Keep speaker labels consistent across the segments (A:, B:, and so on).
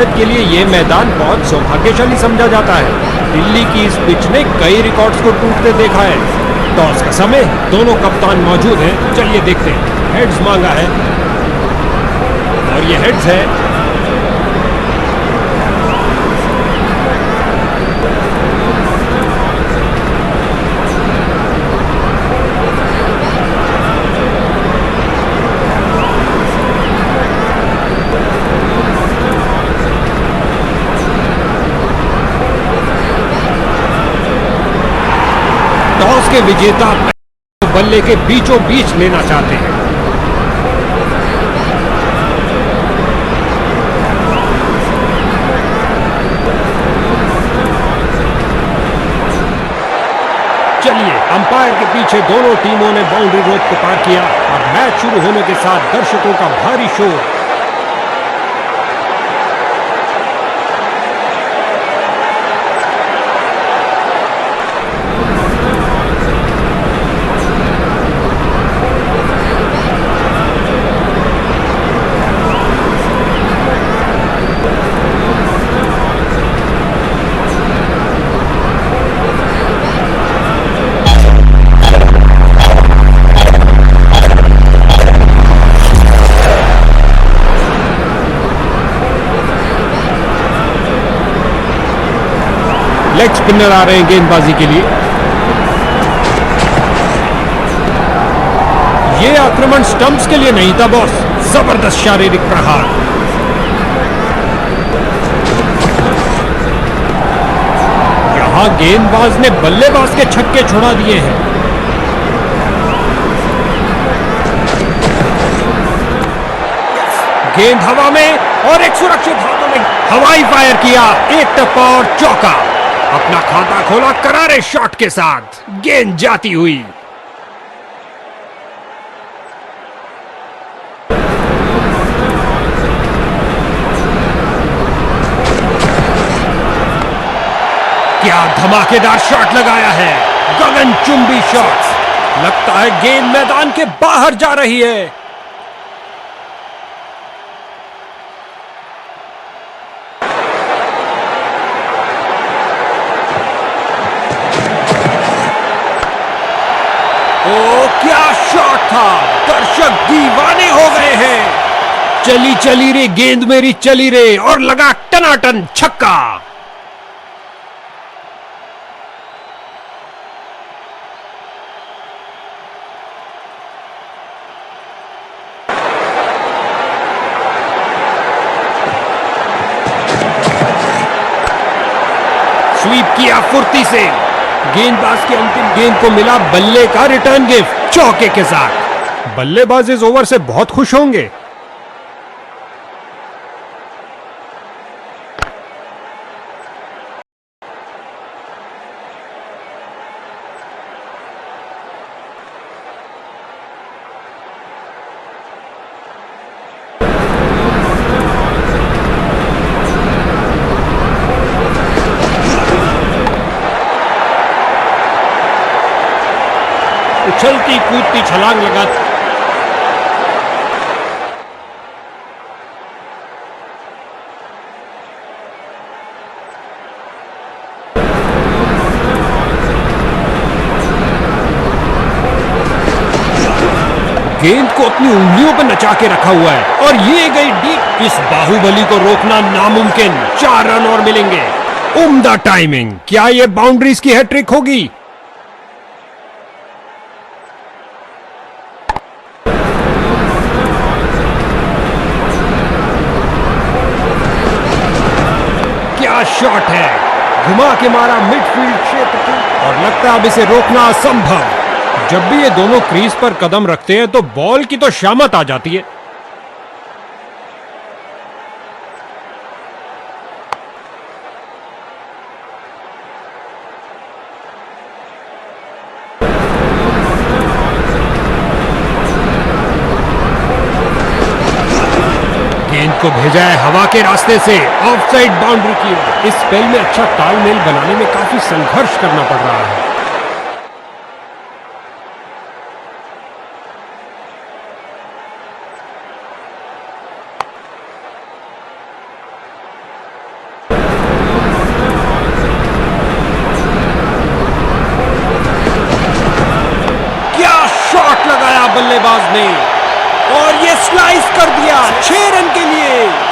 A: भारत के लिए ये मैदान बहुत सौभाग्यशाली समझा जाता है। दिल्ली की इस पिच ने कई रिकॉर्ड्स को टूटते देखा है। टॉस का समय, दोनों कप्तान मौजूद हैं। चलिए देखते हैं। हेड्स मांगा है और ये हेड्स है। टॉस के विजेता बल्ले के बीचों बीच लेना चाहते हैं। चलिए, अंपायर के पीछे दोनों टीमों ने बाउंड्री रोप को पार किया और मैच शुरू होने के साथ दर्शकों का भारी शोर। लेग स्पिनर आ रहे हैं गेंदबाजी के लिए। ये आक्रमण स्टंप्स के लिए नहीं था बॉस। जबरदस्त शारीरिक प्रहार। यहां गेंदबाज ने बल्लेबाज के छक्के छुड़ा दिए हैं। गेंद हवा में और एक सुरक्षित हाथों में हवाई फायर किया। एक टप्पा और चौका। अपना खाता खोला करारे शॉट के साथ। गेंद जाती हुई। क्या धमाकेदार शॉट लगाया है। गगनचुंबी शॉट। लगता है गेंद मैदान के बाहर जा रही है। ओ क्या शॉट था। दर्शक दीवाने हो गए हैं। चली चली रे गेंद मेरी चली रे, और लगा टनाटन छक्का। स्वीप किया फुर्ती से। गेंदबाज की अंतिम गेंद को मिला बल्ले का रिटर्न गिफ्ट चौके के साथ। बल्लेबाज इस ओवर से बहुत खुश होंगे। उछलती कूदती छलांग लगा। गेंद को अपनी उंगलियों पर नचा के रखा हुआ है और ये गई डीप। इस बाहुबली को रोकना नामुमकिन। 4 रन और मिलेंगे। उम्दा टाइमिंग। क्या ये बाउंड्रीज की हैट्रिक होगी? शॉट है। घुमा के मारा मिडफील्ड क्षेत्र की, और लगता है अब इसे रोकना असंभव। जब भी ये दोनों क्रीज पर कदम रखते हैं तो बॉल की तो शामत आ जाती है। को भेजा है हवा के रास्ते से ऑफसाइड बाउंड्री की ओर। इस स्पेल में अच्छा तालमेल बनाने में काफी संघर्ष करना पड़ रहा है। बल्लेबाज ने और ये स्लाइस कर दिया 6 रन के लिए।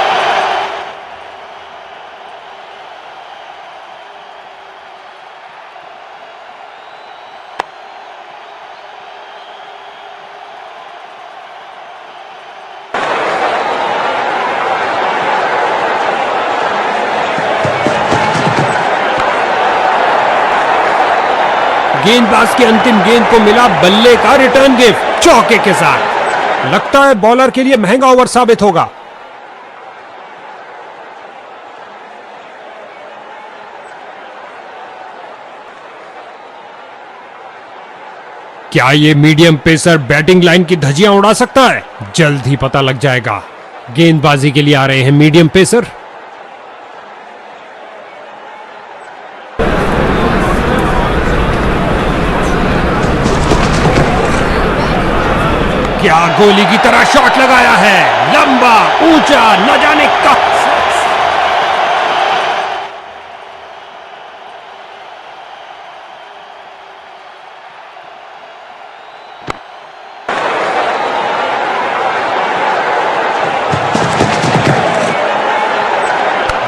A: गेंदबाज की अंतिम गेंद को मिला बल्ले का रिटर्न गिफ्ट चौके के साथ। लगता है बॉलर के लिए महंगा ओवर साबित होगा। क्या ये मीडियम पेसर बैटिंग लाइन की धज्जियां उड़ा सकता है? जल्द ही पता लग जाएगा। गेंदबाजी के लिए आ रहे हैं मीडियम पेसर। क्या गोली की तरह शॉट लगाया है, लंबा ऊंचा न जाने कब।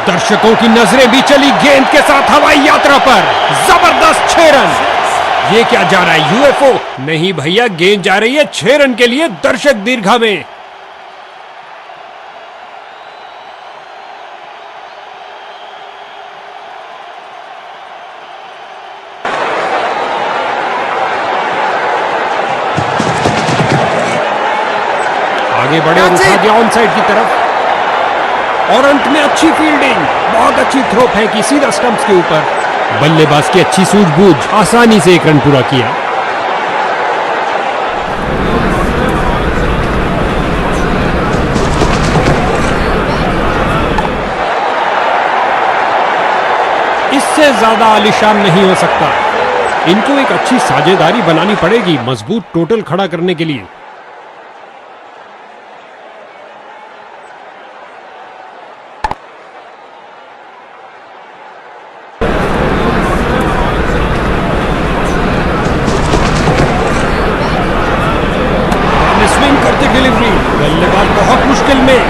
A: दर्शकों की नजरें भी चली गेंद के साथ हवाई यात्रा पर। जबरदस्त 6 रन। ये क्या जा रहा है, यूएफओ? नहीं भैया, गेंद जा रही है 6 रन के लिए दर्शक दीर्घा में। आगे बढ़े और उठा दिया ऑन साइड की तरफ और अंत में अच्छी फील्डिंग, बहुत अच्छी थ्रो फेंकी सीधा स्टंप्स के ऊपर। बल्लेबाज की अच्छी सूझबूझ, आसानी से 1 रन पूरा किया। इससे ज्यादा आलीशान नहीं हो सकता। इनको एक अच्छी साझेदारी बनानी पड़ेगी मजबूत टोटल खड़ा करने के लिए। डिलीवरी, बल्लेबाज बहुत मुश्किल में।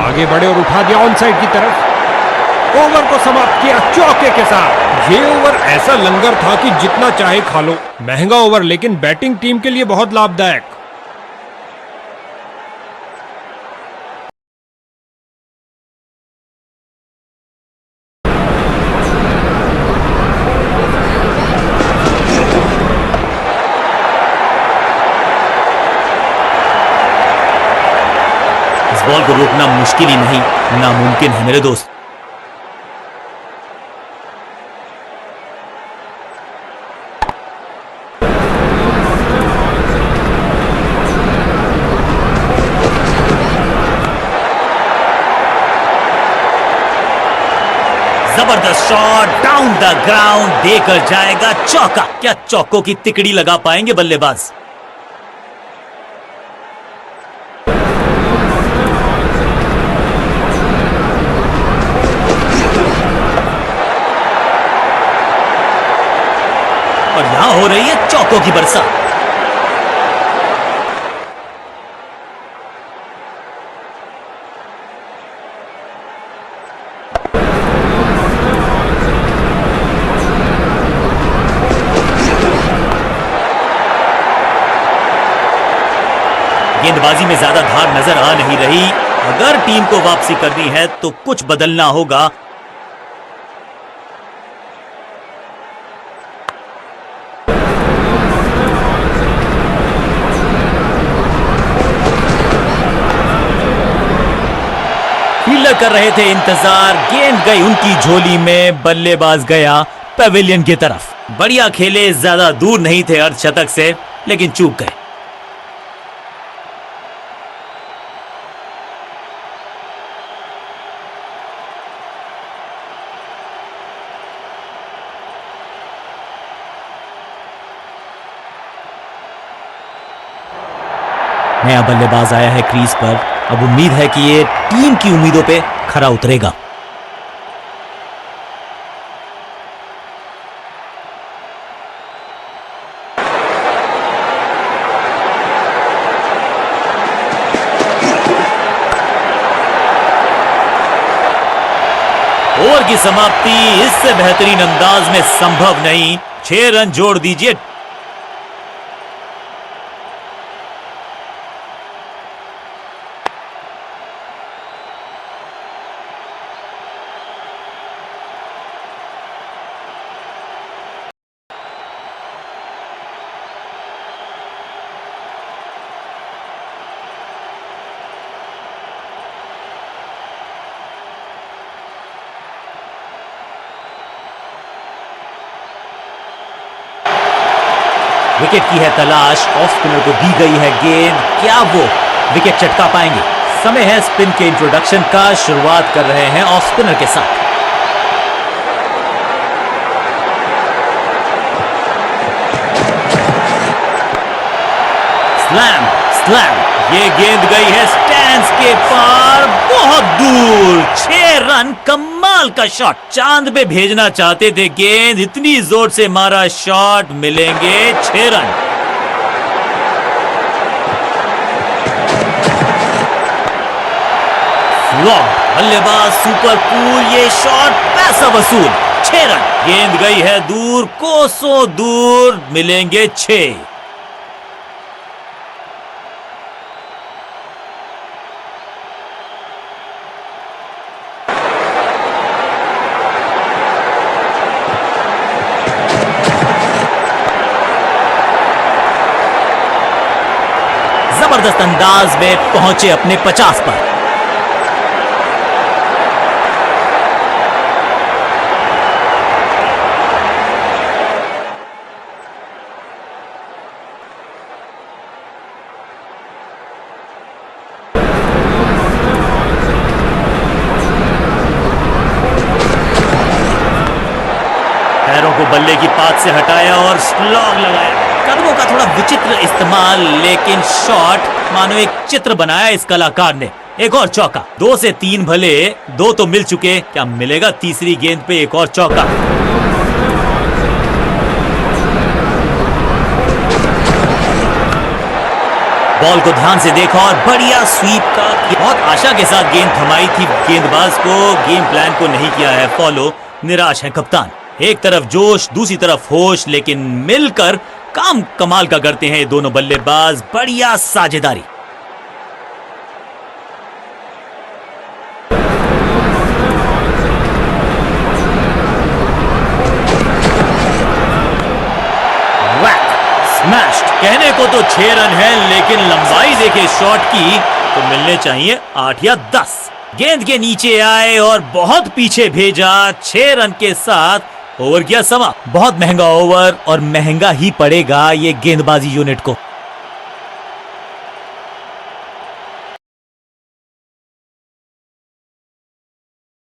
A: आगे बढ़े और उठा दिया ऑन साइड की तरफ। ओवर को समाप्त किया चौके के साथ। ये ओवर ऐसा लंगर था कि जितना चाहे खा लो। महंगा ओवर लेकिन बैटिंग टीम के लिए बहुत लाभदायक।
B: बॉल को रोकना मुश्किल ही नहीं, नामुमकिन है मेरे दोस्त। जबरदस्त शॉट डाउन द ग्राउंड, देकर जाएगा चौका। क्या चौकों की तिकड़ी लगा पाएंगे बल्लेबाज? और यहां हो रही है चौकों की बरसात। गेंदबाजी में ज्यादा धार नजर आ नहीं रही। अगर टीम को वापसी करनी है तो कुछ बदलना होगा। फील्डर कर रहे थे इंतजार, गेंद गई उनकी झोली में, बल्लेबाज गया पवेलियन की तरफ। बढ़िया खेले, ज्यादा दूर नहीं थे अर्धशतक से, लेकिन चूक गए। नया बल्लेबाज आया है क्रीज पर। अब उम्मीद है कि ये टीम की उम्मीदों पे खरा उतरेगा। की समाप्ति इससे बेहतरीन अंदाज में संभव नहीं। 6 रन जोड़ दीजिए। विकेट की है तलाश, ऑफ स्पिनर को दी गई है गेंद, क्या वो विकेट चटका पाएंगे? समय है स्पिन के इंट्रोडक्शन का। शुरुआत कर रहे हैं ऑफ स्पिनर के साथ। स्लैम स्लैम, ये गेंद गई है स्टैंड्स के पार, बहुत दूर। 6 रन, कमाल का शॉट। चांद पे भेजना चाहते थे गेंद, इतनी जोर से मारा शॉट, मिलेंगे 6 रन। फ्लॉप, बल्लेबाज सुपर कूल, ये शॉट पैसा वसूल। 6 रन, गेंद गई है दूर, कोसों दूर, मिलेंगे 6। जबरदस्त अंदाज में पहुंचे अपने 50 पर। पैरों को बल्ले की पात से हटाया और स्लॉग लगाया। कदमों का थोड़ा विचित्र इस्तेमाल, लेकिन शॉट मानो एक चित्र बनाया इस कलाकार ने। एक और चौका। 2 से 3 भले, 2 तो मिल चुके, क्या मिलेगा तीसरी गेंद पे एक और चौका? बॉल को ध्यान से देखा और बढ़िया स्वीप का, बहुत आशा के साथ गेंद थमाई थी गेंदबाज को, गेम प्लान को नहीं किया है फॉलो। निराश है कप्तान। एक तरफ जोश, दूसरी तरफ होश, लेकिन मिलकर काम कमाल का करते हैं ये दोनों बल्लेबाज। बढ़िया साझेदारी। वैक, स्मैश्ड। कहने को तो 6 रन है, लेकिन लंबाई देखे शॉट की तो मिलने चाहिए 8 या 10। गेंद के नीचे आए और बहुत पीछे भेजा। 6 रन के साथ ओवर किया समा। बहुत महंगा ओवर और महंगा ही पड़ेगा ये गेंदबाजी यूनिट को।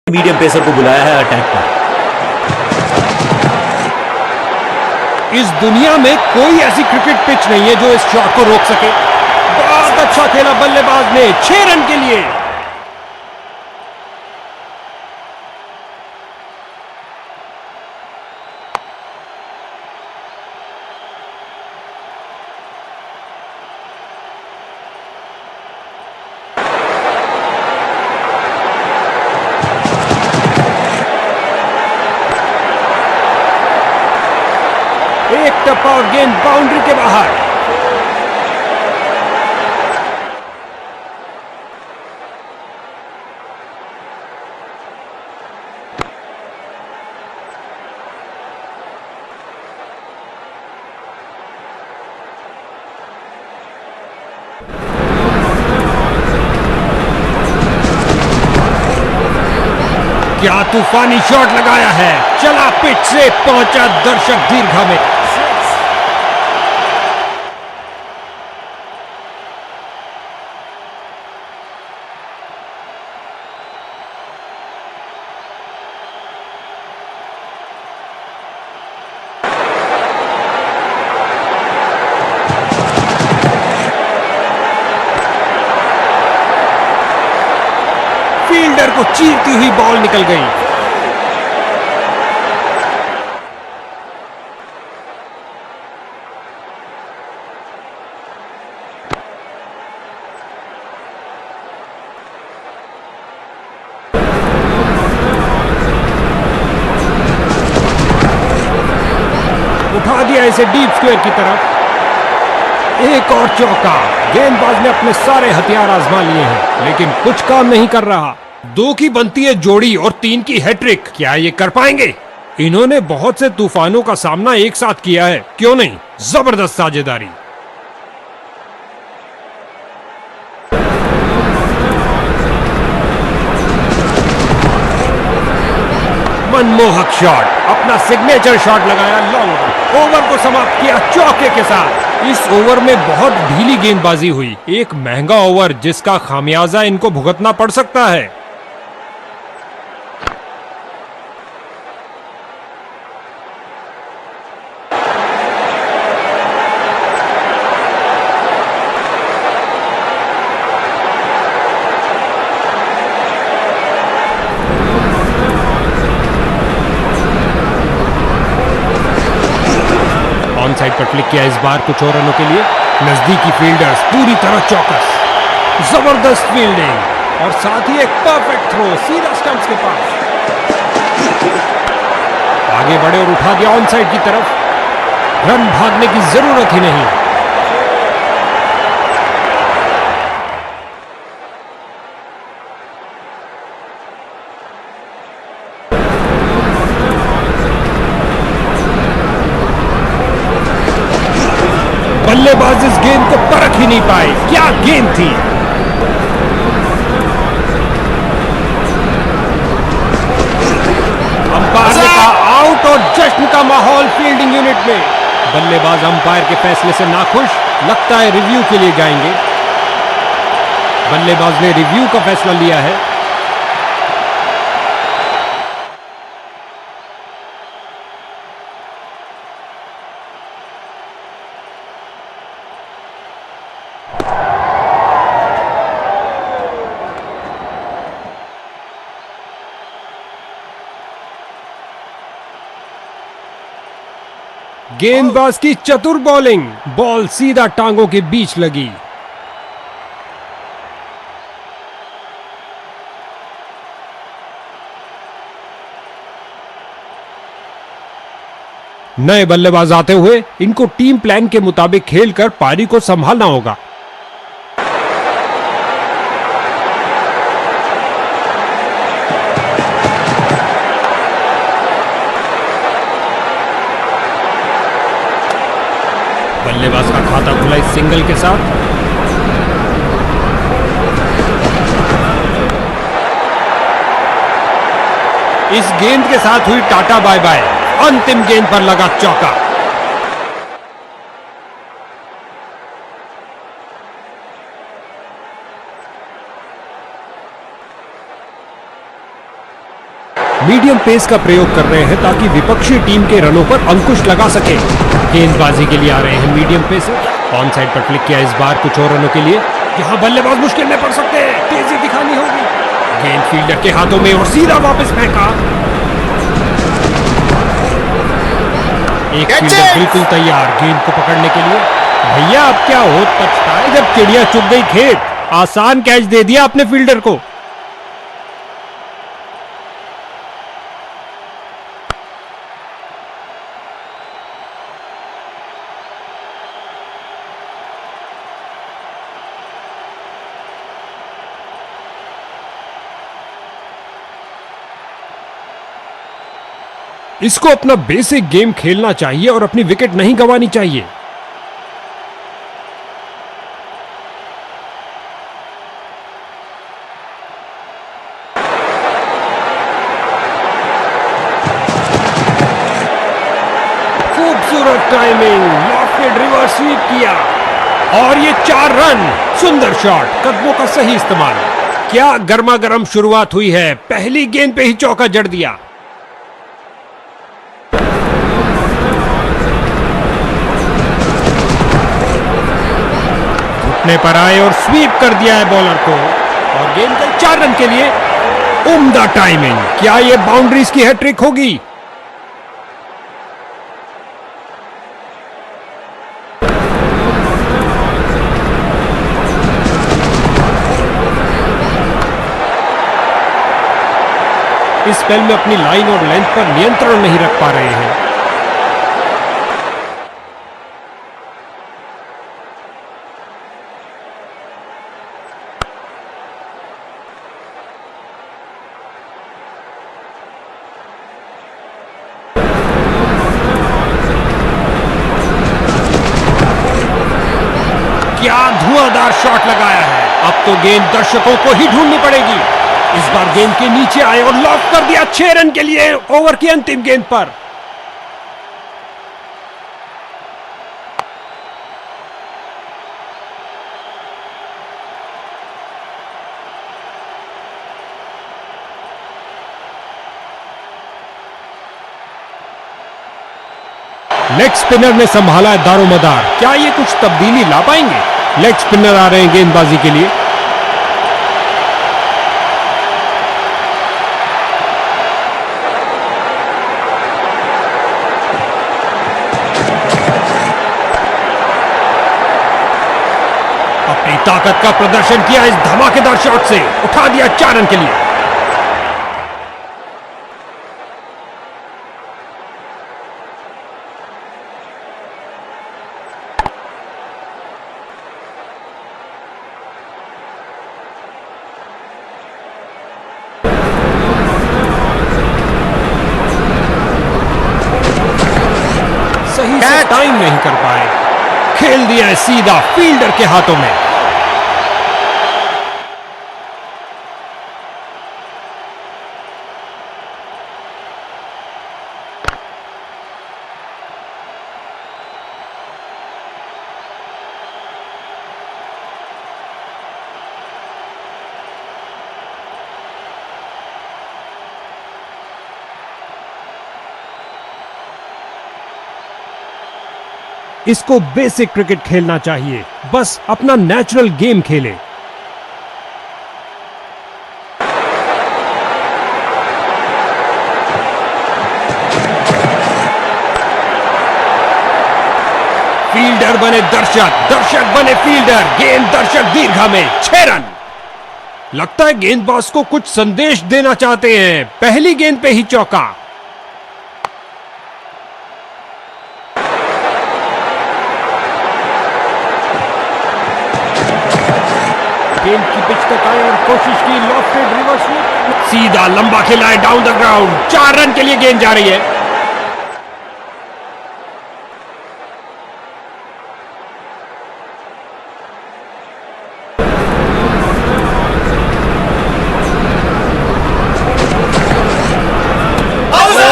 B: मीडियम पेसर को बुलाया है अटैक पर।
A: इस दुनिया में कोई ऐसी क्रिकेट पिच नहीं है जो इस शॉट को रोक सके। बहुत अच्छा खेला बल्लेबाज ने 6 रन के लिए। एक टप्पा और गेंद बाउंड्री के बाहर। क्या तूफानी शॉट लगाया है, चला पिच से, पहुंचा दर्शक दीर्घा में। फील्डर को चीरती हुई बॉल निकल गई। उठा दिया इसे डीप स्क्वायर की तरफ। एक और चौका। गेंदबाज ने अपने सारे हथियार आजमा लिए हैं, लेकिन कुछ काम नहीं कर रहा। 2 की बनती है जोड़ी और 3 की हैट्रिक। क्या ये कर पाएंगे? इन्होंने बहुत से तूफानों का सामना एक साथ किया है, क्यों नहीं? जबरदस्त साझेदारी। मनमोहक शॉट, अपना सिग्नेचर शॉट लगाया लॉन्ग। ओवर को समाप्त किया चौके के साथ। इस ओवर में बहुत ढीली गेंदबाजी हुई। एक महंगा ओवर जिसका खामियाजा इनको भुगतना पड़ सकता है। ऑन साइड पर फ्लिक किया इस बार कुछ और रनों के लिए। नजदीकी फील्डर्स पूरी तरह चौकस। जबरदस्त फील्डिंग और साथ ही एक परफेक्ट थ्रो सीधा स्टंप्स के पास। आगे बढ़े और उठा दिया ऑन साइड की तरफ। रन भागने की जरूरत ही नहीं। बल्लेबाज इस गेंद को परख ही नहीं पाए। क्या गेंद थी। अंपायर ने कहा आउट और जश्न का माहौल फील्डिंग यूनिट में। बल्लेबाज अंपायर के फैसले से नाखुश, लगता है रिव्यू के लिए जाएंगे। बल्लेबाज ने रिव्यू का फैसला लिया है। गेंदबाज की चतुर बॉलिंग, बॉल सीधा टांगों के बीच लगी। नए बल्लेबाज आते हुए इनको टीम प्लान के मुताबिक खेलकर पारी को संभालना होगा। बल्लेबाज का खाता खुला इस सिंगल के साथ। इस गेंद के साथ हुई टाटा बाय बाय। अंतिम गेंद पर लगा चौका। मीडियम पेस का प्रयोग कर रहे हैं ताकि विपक्षी टीम के रनों पर अंकुश लगा सके। गेंदबाजी के लिए आ रहे हैं मीडियम पेस। ऑन साइड पर क्लिक किया इस बार कुछ और रनों के लिए। यहां बल्लेबाज मुश्किल में पड़ सकते हैं, तेजी दिखानी होगी। गेंद फील्डर के हाथों में और सीधा वापस फेंका। एक फील्डर बिल्कुल तैयार गेंद को पकड़ने के लिए। भैया अब क्या हो पछताए जब चिड़िया चुग गई खेत। आसान कैच दे दिया अपने फील्डर को। इसको अपना बेसिक गेम खेलना चाहिए और अपनी विकेट नहीं गंवानी चाहिए। खूबसूरत टाइमिंग, लॉफ्टेड रिवर्स स्वीप किया और ये 4 रन। सुंदर शॉट, कदमों का सही इस्तेमाल। क्या गर्मा गर्म शुरुआत हुई है। पहली गेंद पे ही चौका जड़ दिया। पर आए और स्वीप कर दिया है बॉलर को और गेंद गई 4 रन के लिए। उम्दा टाइमिंग। क्या ये बाउंड्रीज की हैट्रिक होगी? इस स्पेल में अपनी लाइन और लेंथ पर नियंत्रण नहीं रख पा रहे हैं। धुआंधार शॉट लगाया है। अब तो गेंद दर्शकों को ही ढूंढनी पड़ेगी। इस बार गेंद के नीचे आए और लॉक कर दिया 6 रन के लिए ओवर की अंतिम गेंद पर। लेग स्पिनर ने संभाला है दारोमदार। क्या ये कुछ तब्दीली ला पाएंगे? लेग स्पिनर आ रहे हैं गेंदबाजी के लिए। अपनी ताकत का प्रदर्शन किया इस धमाकेदार शॉट से, उठा दिया 4 रन के लिए। सही से टाइम नहीं कर पाए, खेल दिया है सीधा फील्डर के हाथों में। इसको बेसिक क्रिकेट खेलना चाहिए, बस अपना नेचुरल गेम खेले। फील्डर बने दर्शक, दर्शक बने फील्डर। गेंद दर्शक दीर्घा में 6 रन। लगता है गेंदबाज को कुछ संदेश देना चाहते हैं। पहली गेंद पे ही चौका। गेंद की पिच तक आए और कोशिश की लॉफ्टेड रिवर्स स्वीप। सीधा लंबा खेला है डाउन द ग्राउंड। 4 रन के लिए गेंद जा रही है।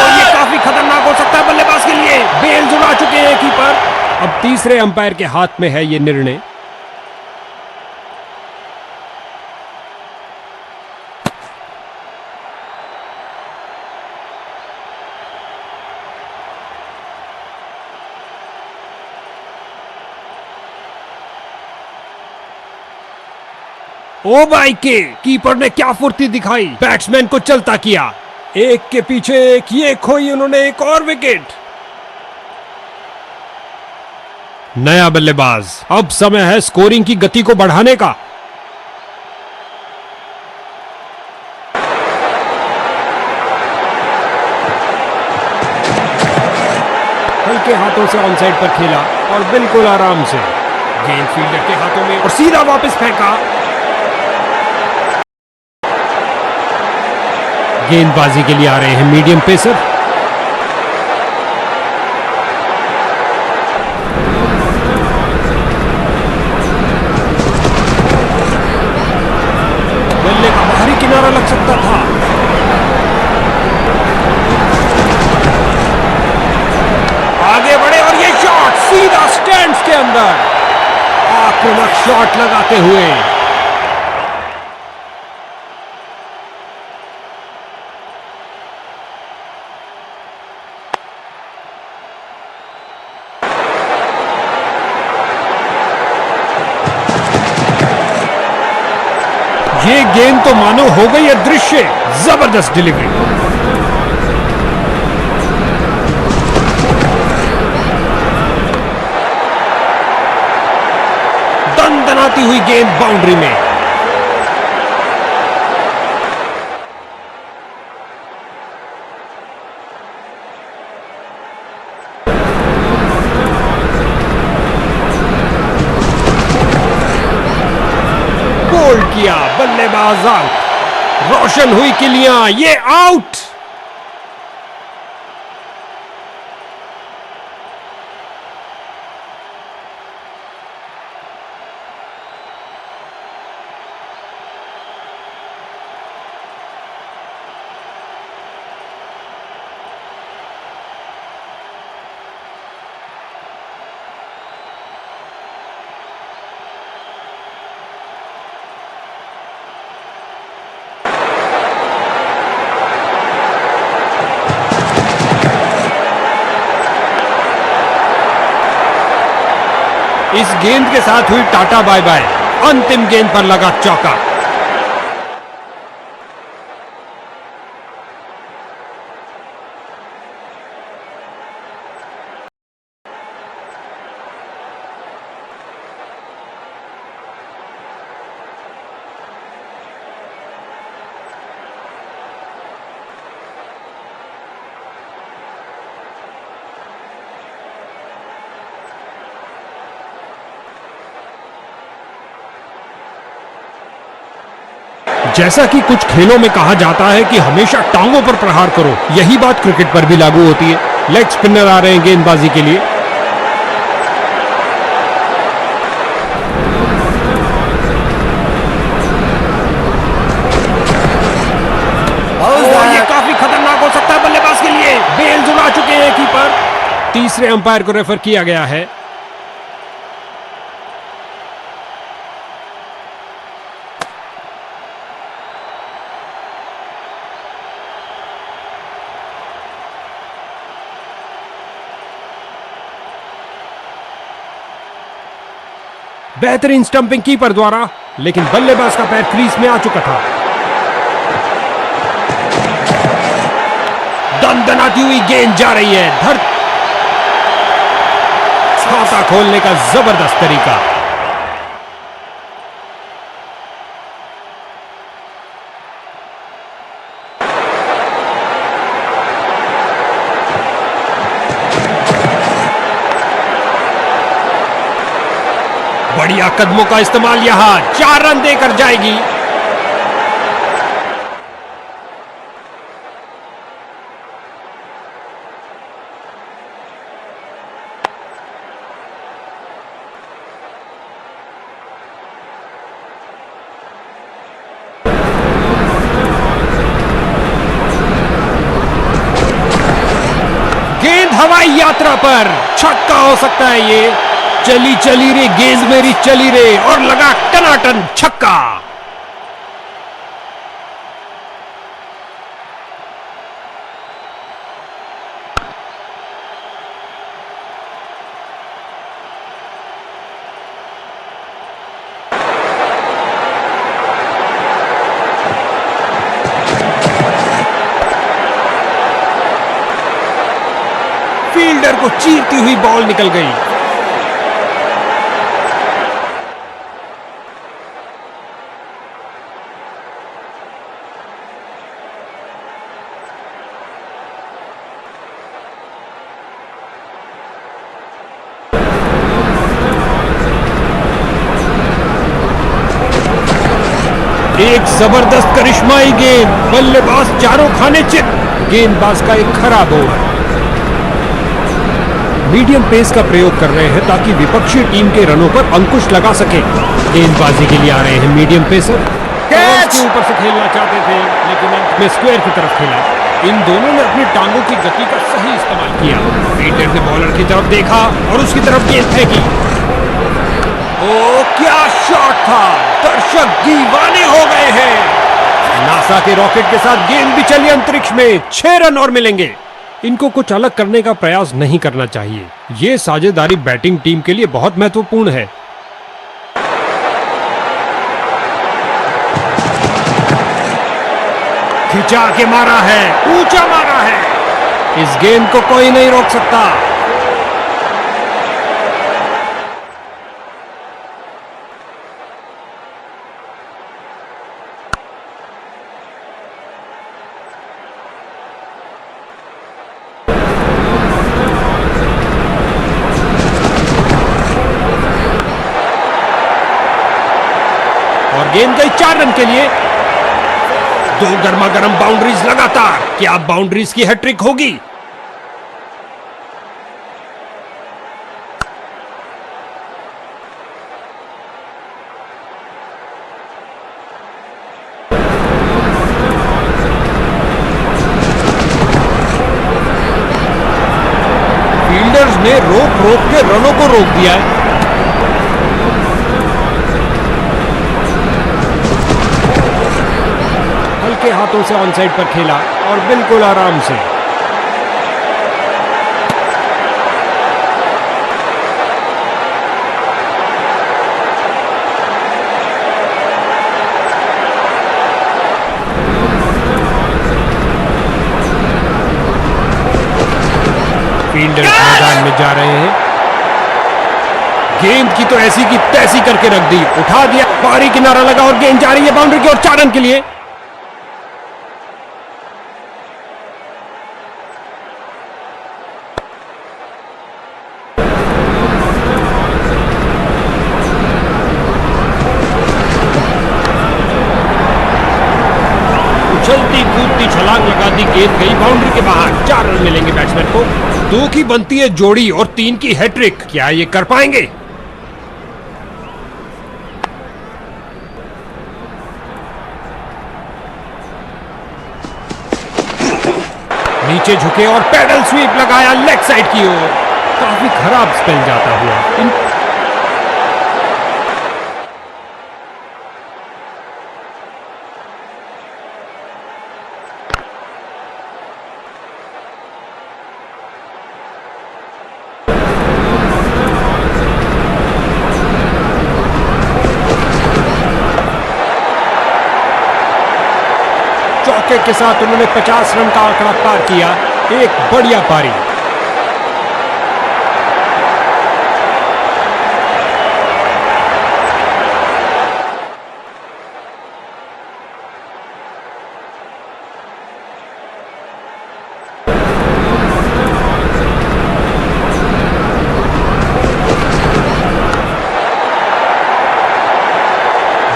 A: ये काफी खतरनाक हो सकता है बल्लेबाज के लिए। बेल जुड़ा चुके हैं कीपर। अब तीसरे अंपायर के हाथ में है ये निर्णय। ओ भाई के कीपर ने क्या फुर्ती दिखाई, बैट्समैन को चलता किया। एक के पीछे एक, ये खोई उन्होंने एक और विकेट। नया बल्लेबाज। अब समय है स्कोरिंग की गति को बढ़ाने का। हल्के हाथों से ऑन साइड पर खेला और बिल्कुल आराम से। गेंद फील्डर के हाथों में और सीधा वापस फेंका। गेंदबाजी के लिए आ रहे हैं मीडियम पेसर। बल्ले का बाहरी किनारा लग सकता था। आगे बढ़े और ये शॉट सीधा स्टैंड्स के अंदर। आक्रामक शॉट लगाते हुए। ये गेंद तो मानो हो गई है दृश्य। जबरदस्त डिलीवरी। दनदनाती हुई गेंद बाउंड्री में। बोल्ड किया, बल्लेबाज आउट। रोशन हुई किलियां, ये आउट। इस गेंद के साथ हुई टाटा बाय बाय। अंतिम गेंद पर लगा चौका। जैसा कि कुछ खेलों में कहा जाता है कि हमेशा टांगों पर प्रहार करो, यही बात क्रिकेट पर भी लागू होती है। लेग स्पिनर आ रहे हैं गेंदबाजी के लिए। ये काफी खतरनाक हो सकता है बल्लेबाज के लिए। बेल्स उड़ा चुके हैं कीपर। तीसरे अंपायर को रेफर किया गया है। बेहतरीन स्टंपिंग कीपर द्वारा, लेकिन बल्लेबाज का पैर क्रीज में आ चुका था। दनदनाती हुई गेंद जा रही है। छाता खोलने का जबरदस्त तरीका। बढ़िया कदमों का इस्तेमाल, यहां 4 रन देकर जाएगी। गेंद हवाई यात्रा पर, छक्का हो सकता है ये। चली चली रे गेंद मेरी चली रे, और लगा टनाटन छक्का। फील्डर को चीरती हुई बॉल निकल गई। एक जबरदस्त करिश्माई गेंद, बल्लेबाज चारों खाने चित। गेंदबाज का एक खराब ओवर। मीडियम पेस का प्रयोग कर रहे हैं ताकि विपक्षी टीम के रनों पर अंकुश लगा सके। गेंदबाजी के लिए आ रहे हैं मीडियम पेसर। कैच के ऊपर से खेलना चाहते थे, लेकिन अंत में स्क्वायर की तरफ खेला। इन दोनों ने अपनी टांगों की गति का सही इस्तेमाल किया। फील्डर ने बॉलर की तरफ देखा और उसकी तरफ गेंद फेंकी। ओ क्या शॉट था! दर्शक दीवाने हो गए हैं। नासा के रॉकेट के साथ गेंद भी चली अंतरिक्ष में। 6 रन और मिलेंगे। इनको कुछ अलग करने का प्रयास नहीं करना चाहिए। ये साझेदारी बैटिंग टीम के लिए बहुत महत्वपूर्ण है। खिंचा के मारा है, ऊंचा मारा है। इस गेंद को कोई नहीं रोक सकता। और गेंद गई 4 रन के लिए। 2 गर्मा गर्म बाउंड्रीज लगातार। क्या बाउंड्रीज की हैट्रिक होगी? फील्डर्स ने रोक रोक के रनों को रोक दिया है। हल्के हाथों से ऑन साइड पर खेला और बिल्कुल आराम से। फील्डर्स मैदान में जा रहे हैं। गेंद की तो ऐसी की तैसी करके रख दी, उठा दिया, बारी किनारा लगा और गेंद जा रही है बाउंड्री की ओर 4 रन के लिए। उछलती कूदती छलांग लगा दी, गेंद गई बाउंड्री के बाहर। 4 रन मिलेंगे बैट्समैन को। 2 की बनती है जोड़ी और 3 की हैट्रिक। क्या ये कर पाएंगे? नीचे झुके और पैडल स्वीप लगाया लेग साइड की ओर। काफी खराब स्पेल जाता हुआ। चौके के साथ उन्होंने 50 रन का आंकड़ा पार किया। एक बढ़िया पारी।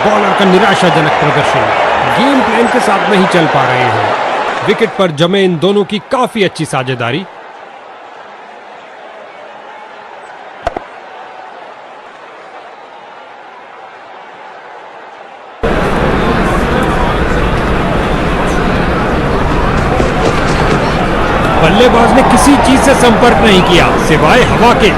A: बॉलर का निराशाजनक प्रदर्शन। गेम प्लान के साथ नहीं चल पा रहे हैं। विकेट पर जमे इन दोनों की काफी अच्छी साझेदारी। बल्लेबाज ने किसी चीज से संपर्क नहीं किया सिवाय हवा के।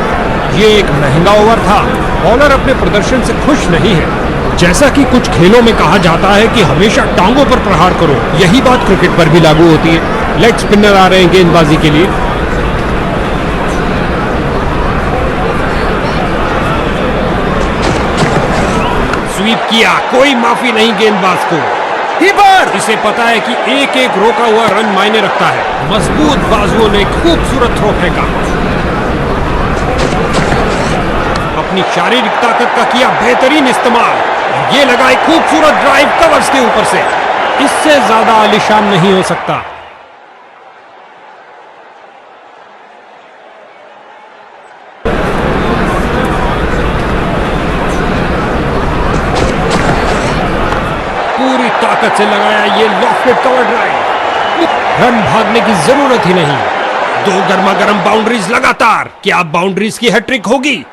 A: ये एक महंगा ओवर था। बॉलर अपने प्रदर्शन से खुश नहीं है। जैसा कि कुछ खेलों में कहा जाता है कि हमेशा टांगों पर प्रहार करो, यही बात क्रिकेट पर भी लागू होती है। लेग स्पिनर आ रहे हैं गेंदबाजी के लिए। स्वीप किया, कोई माफी नहीं गेंदबाज को। कीपर इसे पता है कि एक एक रोका हुआ रन मायने रखता है। मजबूत बाजुओं ने खूबसूरत थ्रो फेंका। अपनी शारीरिक ताकत का किया बेहतरीन इस्तेमाल। ये लगाई खूबसूरत ड्राइव कवर्स के ऊपर से। इससे ज्यादा आलीशान नहीं हो सकता। पूरी ताकत से लगाया ये लॉफ्टेड कवर ड्राइव। रन भागने की जरूरत ही नहीं। 2 गर्मा गर्म बाउंड्रीज लगातार। क्या बाउंड्रीज की हैट्रिक होगी?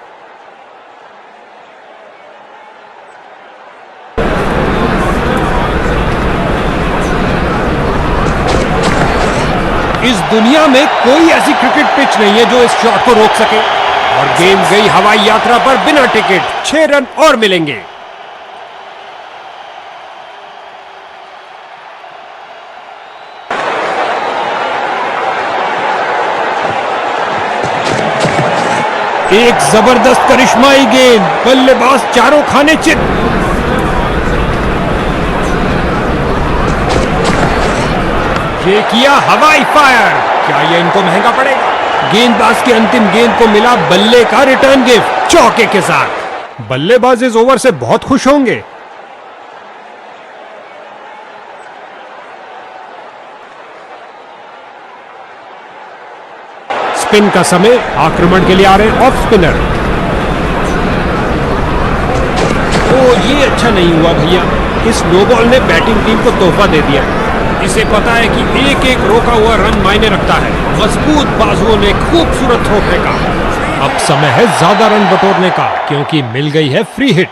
A: इस दुनिया में कोई ऐसी क्रिकेट पिच नहीं है जो इस शॉट को रोक सके। और गेंद गई हवाई यात्रा पर बिना टिकट। 6 रन और मिलेंगे। एक जबरदस्त करिश्माई गेंद। बल्लेबाज चारों खाने चित। ये किया हवाई फायर। क्या ये इनको महंगा पड़ेगा? गेंदबाज की अंतिम गेंद को मिला बल्ले का रिटर्न गिफ्ट चौके के साथ। बल्लेबाज इस ओवर से बहुत खुश होंगे। स्पिन का समय। आक्रमण के लिए आ रहे ऑफ स्पिनर। ओ ये अच्छा नहीं हुआ भैया। इस नो बॉल ने बैटिंग टीम को तोहफा दे दिया। इसे पता है कि एक एक रोका हुआ रन मायने रखता है। मजबूत बाजुओं ने खूबसूरत थ्रो फेंका। अब समय है ज्यादा रन बटोरने का, क्योंकि मिल गई है फ्री हिट।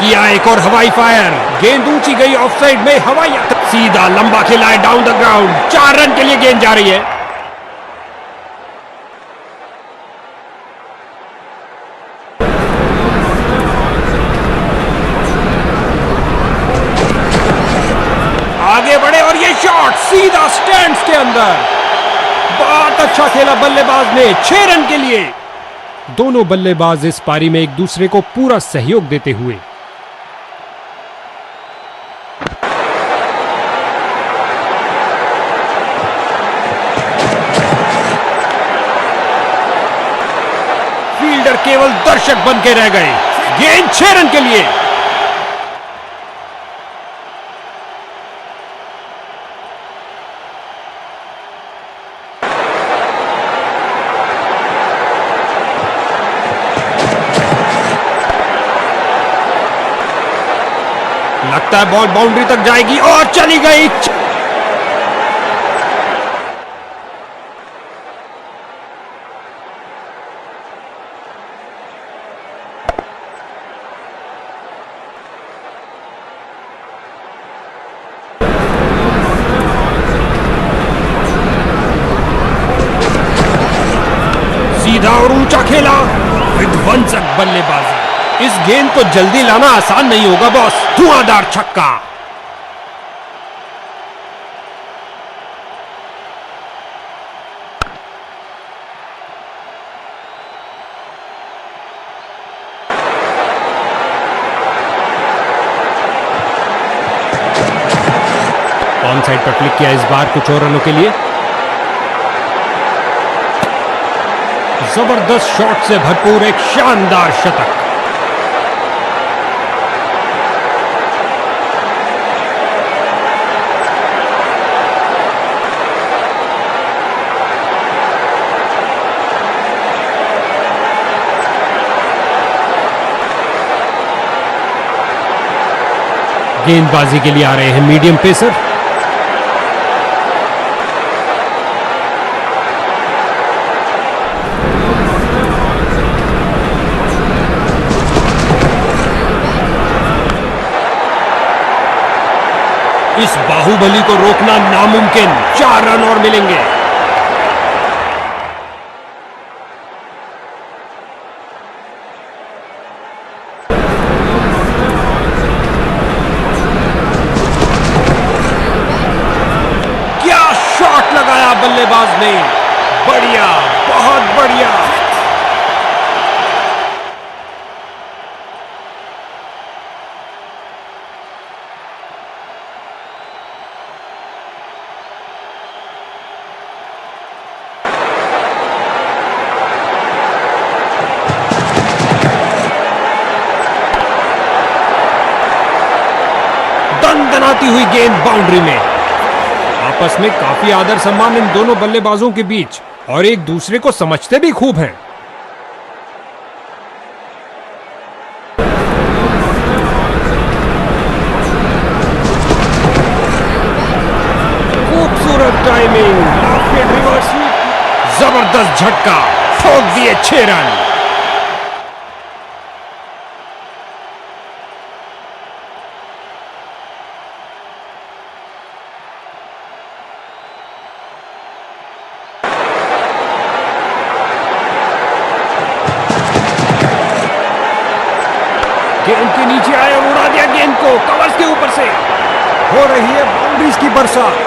A: किया एक और हवाई फायर। गेंद ऊंची गई ऑफ साइड में। हवाई सीधा लंबा खिलाए डाउन द ग्राउंड। 4 रन के लिए गेंद जा रही है। आगे बढ़े और ये शॉट सीधा स्टैंड्स के अंदर। बहुत अच्छा खेला बल्लेबाज ने। 6 रन के लिए। दोनों बल्लेबाज इस पारी में एक दूसरे को पूरा सहयोग देते हुए। फील्डर केवल दर्शक बन के रह गए। गेंद 6 रन के लिए। लगता है बॉल बाउंड्री तक जाएगी और चली गई। सीधा और ऊंचा खेला। विध्वंसक बल्लेबाजी। इस गेंद को जल्दी लाना आसान नहीं होगा बॉस। धुआंधार छक्का। ऑन साइड पर क्लिक किया इस बार कुछ और रनों के लिए। जबरदस्त शॉट से भरपूर एक शानदार शतक। गेंदबाजी के लिए आ रहे हैं मीडियम पेसर। इस बाहुबली को रोकना नामुमकिन। 4 रन और मिलेंगे। क्या शॉट लगाया बल्लेबाज ने। बढ़िया, बहुत बढ़िया। दनदनाती हुई गेंद बाउंड्री में। आपस में काफी आदर सम्मान इन दोनों बल्लेबाजों के बीच और एक दूसरे को समझते भी खूब हैं। खूबसूरत टाइमिंग। Reverse sweep. जबरदस्त झटका। ठोक दिए 6 रन। गेंद के नीचे आए और उड़ा दिया गेंद को कवर्स के ऊपर से। हो रही है बाउंड्रीज की बरसात।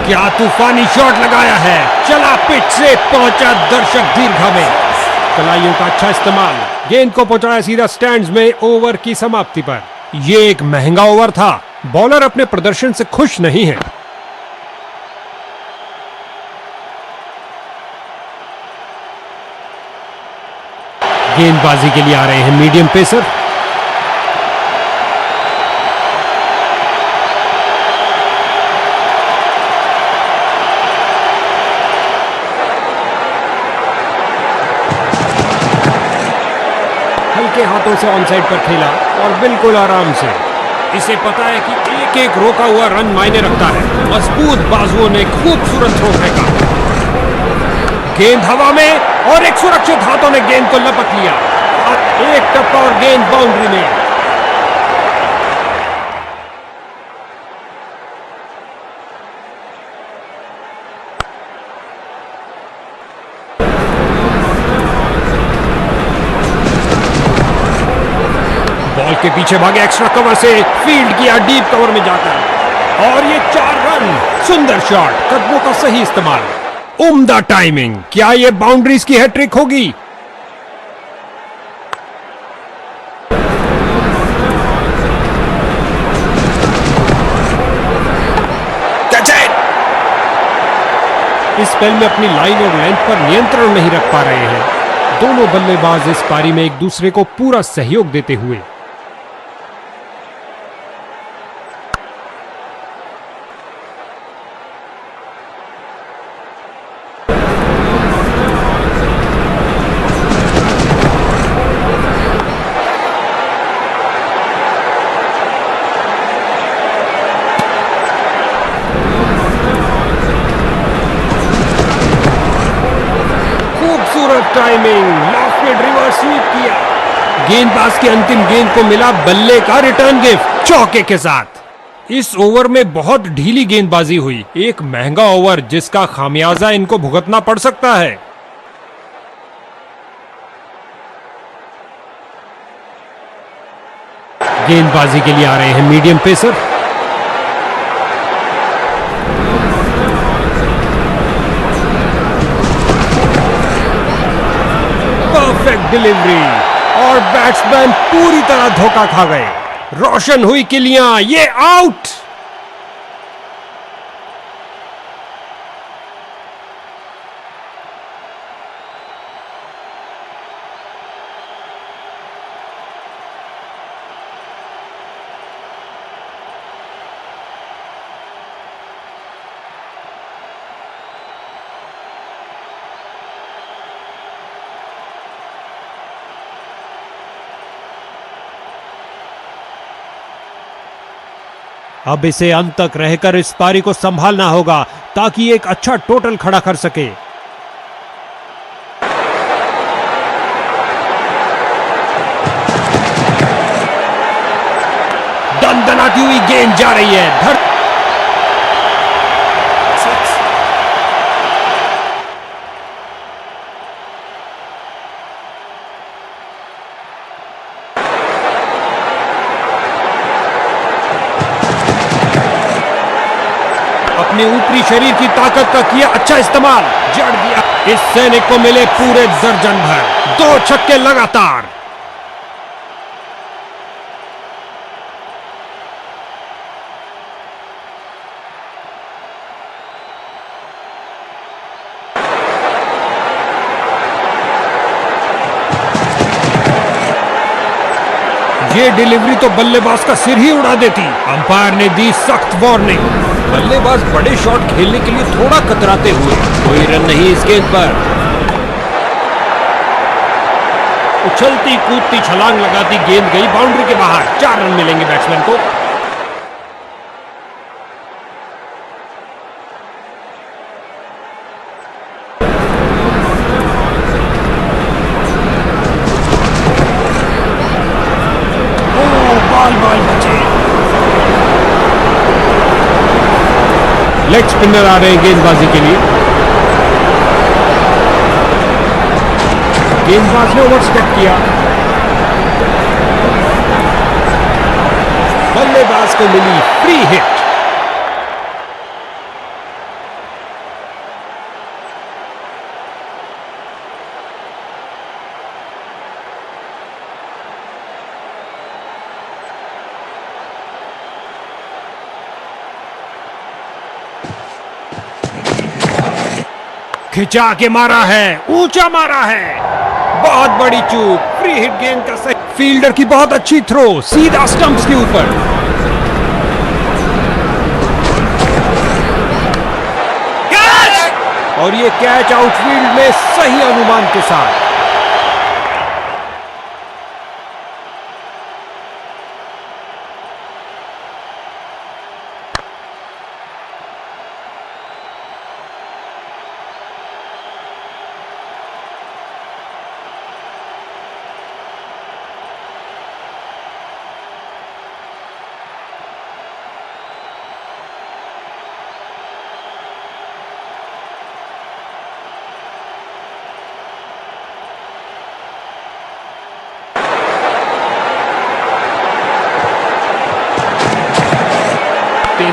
A: क्या तूफानी शॉट लगाया है। चला पिच से, पहुंचा दर्शक दीर्घा में। कलाइयों का अच्छा इस्तेमाल। गेंद को पहुंचाया सीधा स्टैंड्स में ओवर की समाप्ति पर। यह एक महंगा ओवर था। बॉलर अपने प्रदर्शन से खुश नहीं है। गेंदबाजी के लिए आ रहे हैं मीडियम पेसर। हल्के हाथों से ऑन साइड पर खेला और बिल्कुल आराम से। इसे पता है कि एक एक रोका हुआ रन मायने रखता है। मजबूत बाजुओं ने खूबसूरत थ्रो फेंका। गेंद हवा में और एक सुरक्षित हाथों ने गेंद को लपक लिया। एक टप्पा और गेंद बाउंड्री में। उसके पीछे भागे एक्स्ट्रा कवर से, फील्ड किया डीप कवर में जाकर और ये 4 रन। सुंदर शॉट, कदमों का सही इस्तेमाल, उम्दा टाइमिंग। क्या ये बाउंड्रीज की हैट्रिक होगी? इस स्पेल में अपनी लाइन और लेंथ पर नियंत्रण नहीं रख पा रहे हैं दोनों बल्लेबाज इस पारी में एक दूसरे को पूरा सहयोग देते हुए। टाइमिंग, लॉफ्ट में रिवर्स स्वीप किया, गेंदबाज की अंतिम गेंद को मिला बल्ले का रिटर्न गिफ्ट चौके के साथ। इस ओवर में बहुत ढीली गेंदबाजी हुई, एक महंगा ओवर जिसका खामियाजा इनको भुगतना पड़ सकता है। गेंदबाजी के लिए आ रहे हैं मीडियम पेसर। परफेक्ट डिलीवरी और बैट्समैन पूरी तरह धोखा खा गए। रोशन हुई किलियां, ये आउट। अब इसे अंत तक रहकर इस पारी को संभालना होगा ताकि एक अच्छा टोटल खड़ा कर सके। दनदनाती हुई गेंद जा रही है, अपने ऊपरी शरीर की ताकत का किया अच्छा इस्तेमाल, जड़ दिया। इस सैनिक को मिले पूरे दर्जन भर 2 छक्के लगातार। ये डिलीवरी तो बल्लेबाज का सिर ही उड़ा देती। अंपायर ने दी सख्त वार्निंग। बल्लेबाज बड़े शॉट खेलने के लिए थोड़ा कतराते हुए, कोई रन नहीं इस गेंद पर। उछलती कूदती छलांग लगाती गेंद गई बाउंड्री के बाहर। 4 रन मिलेंगे बैट्समैन को। बॉल बचे। लेग स्पिनर आ रहे हैं गेंदबाजी के लिए। गेंदबाज ने ओवरस्टेप किया, बल्लेबाज को मिली फ्री हिट। खिंचा के मारा है, ऊंचा मारा है, बहुत बड़ी चूक। फ्री हिट गेंद का सही, फील्डर की बहुत अच्छी थ्रो, सीधा स्टंप्स के ऊपर। कैच! और ये कैच आउटफील्ड में सही अनुमान के साथ।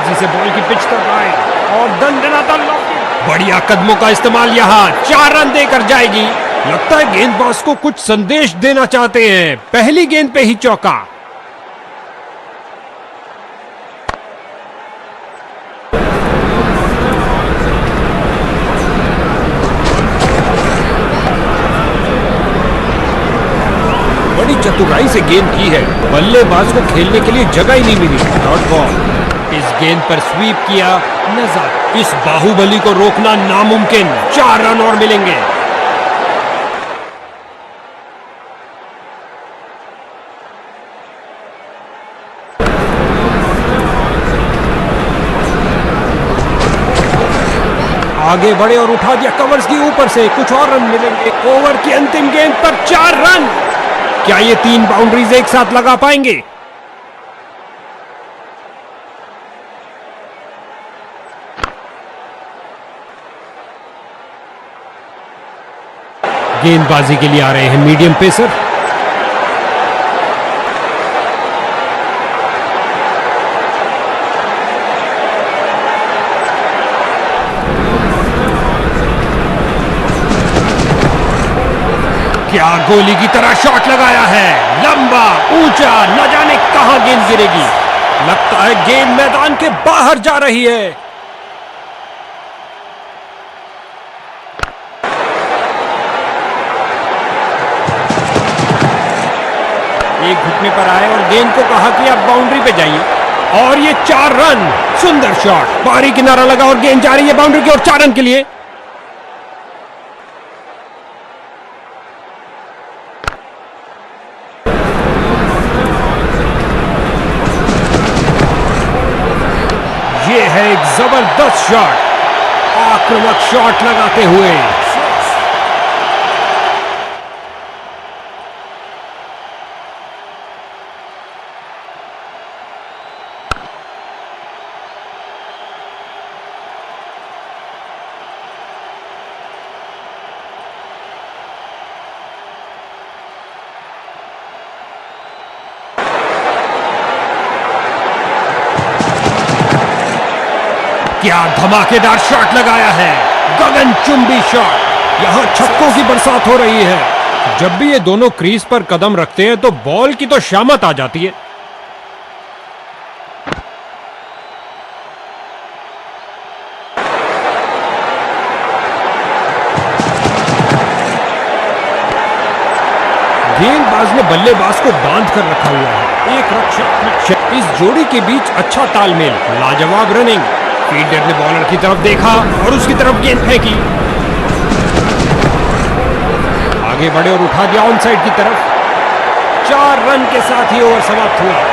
A: तेजी से बॉल की पिच तक आए और दंडनाता लॉफ्ट। बढ़िया कदमों का इस्तेमाल यहाँ, 4 रन देकर जाएगी। लगता है गेंदबाज को कुछ संदेश देना चाहते हैं। पहली गेंद पे ही चौका। बड़ी चतुराई से गेंद की है, बल्लेबाज को खेलने के लिए जगह ही नहीं मिली। Dot ball. इस गेंद पर स्वीप किया, नजर। इस बाहुबली को रोकना नामुमकिन। 4 रन और मिलेंगे। आगे बढ़े और उठा दिया कवर्स की ऊपर से। कुछ और रन मिलेंगे। ओवर की अंतिम गेंद पर 4 रन। क्या ये 3 बाउंड्रीज एक साथ लगा पाएंगे? गेंदबाजी के लिए आ रहे हैं मीडियम पेसर। क्या गोली की तरह शॉट लगाया है, लंबा ऊंचा, न जाने कहां गेंद गिरेगी। लगता है गेंद मैदान के बाहर जा रही है। एक घुटने पर आए और गेंद को कहा कि आप बाउंड्री पे जाइए और ये 4 रन। सुंदर शॉट, बाहरी किनारा लगा और गेंद जा रही है बाउंड्री की ओर 4 रन के लिए। ये है एक जबरदस्त शॉट, आक्रामक शॉट लगाते हुए। क्या धमाकेदार शॉट लगाया है, गगनचुंबी शॉट। यहां छक्कों की बरसात हो रही है। जब भी ये दोनों क्रीज पर कदम रखते हैं तो बॉल की तो शामत आ जाती है। गेंदबाज ने बल्लेबाज को बांध कर रखा हुआ है। एक रक्षक, इस जोड़ी के बीच अच्छा तालमेल, लाजवाब रनिंग। फील्डर ने बॉलर की तरफ देखा और उसकी तरफ गेंद फेंकी। आगे बढ़े और उठा दिया ऑन साइड की तरफ। 4 रन के साथ ही ओवर समाप्त हुआ।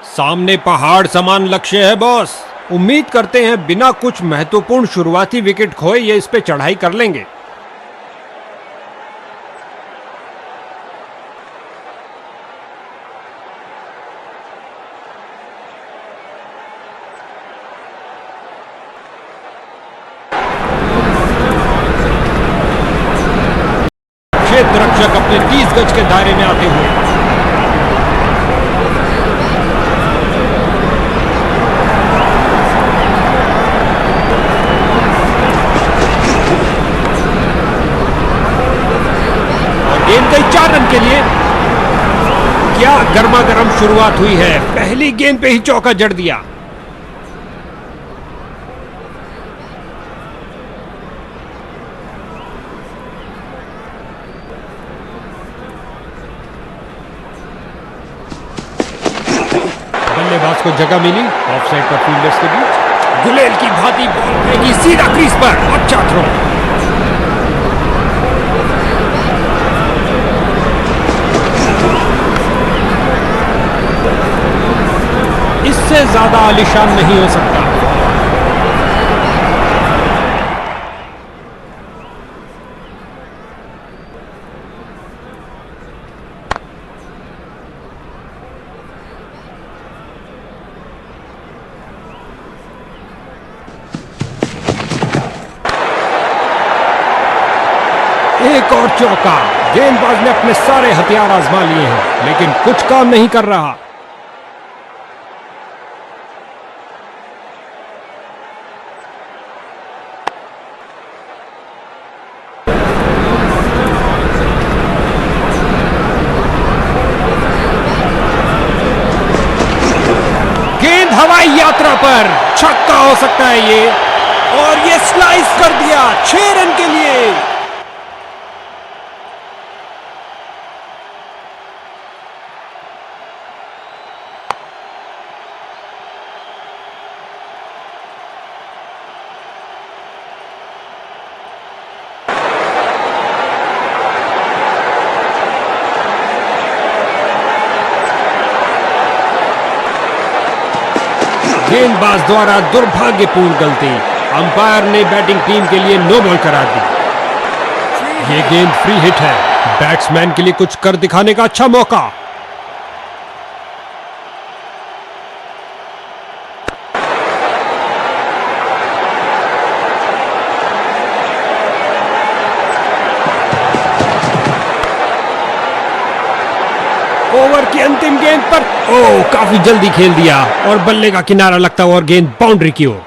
A: सामने पहाड़ समान लक्ष्य है बॉस। उम्मीद करते हैं बिना कुछ महत्वपूर्ण शुरुआती विकेट खोए ये इस पे चढ़ाई कर लेंगे। क्षेत्र रक्षक अपने 30 गज के दायरे में आते हुए गेंद गई 4 रन के लिए। क्या गर्मा गर्म शुरुआत हुई है, पहली गेंद पे ही चौका जड़ दिया। बल्लेबाज को जगह मिली ऑफ साइड पर फील्डर्स के बीच। गुलेल की भांति बॉल फेंकी सीधा क्रीज पर। अच्छा थ्रो। इससे ज्यादा आलीशान नहीं हो सकता। एक और चौका। गेंदबाज ने अपने सारे हथियार आजमा लिए हैं, लेकिन कुछ काम नहीं कर रहा। गेंद हवाई यात्रा पर, छक्का हो सकता है ये, और ये स्लाइस कर दिया 6 रन के लिए। गेंदबाज द्वारा दुर्भाग्यपूर्ण गलती। अंपायर ने बैटिंग टीम के लिए नो बॉल करार दी। ये गेंद फ्री हिट है। बैट्समैन के लिए कुछ कर दिखाने का अच्छा मौका। ओवर की अंतिम गेंद पर काफी जल्दी खेल दिया और बल्ले का किनारा लगता हुआ और गेंद बाउंड्री की ओर।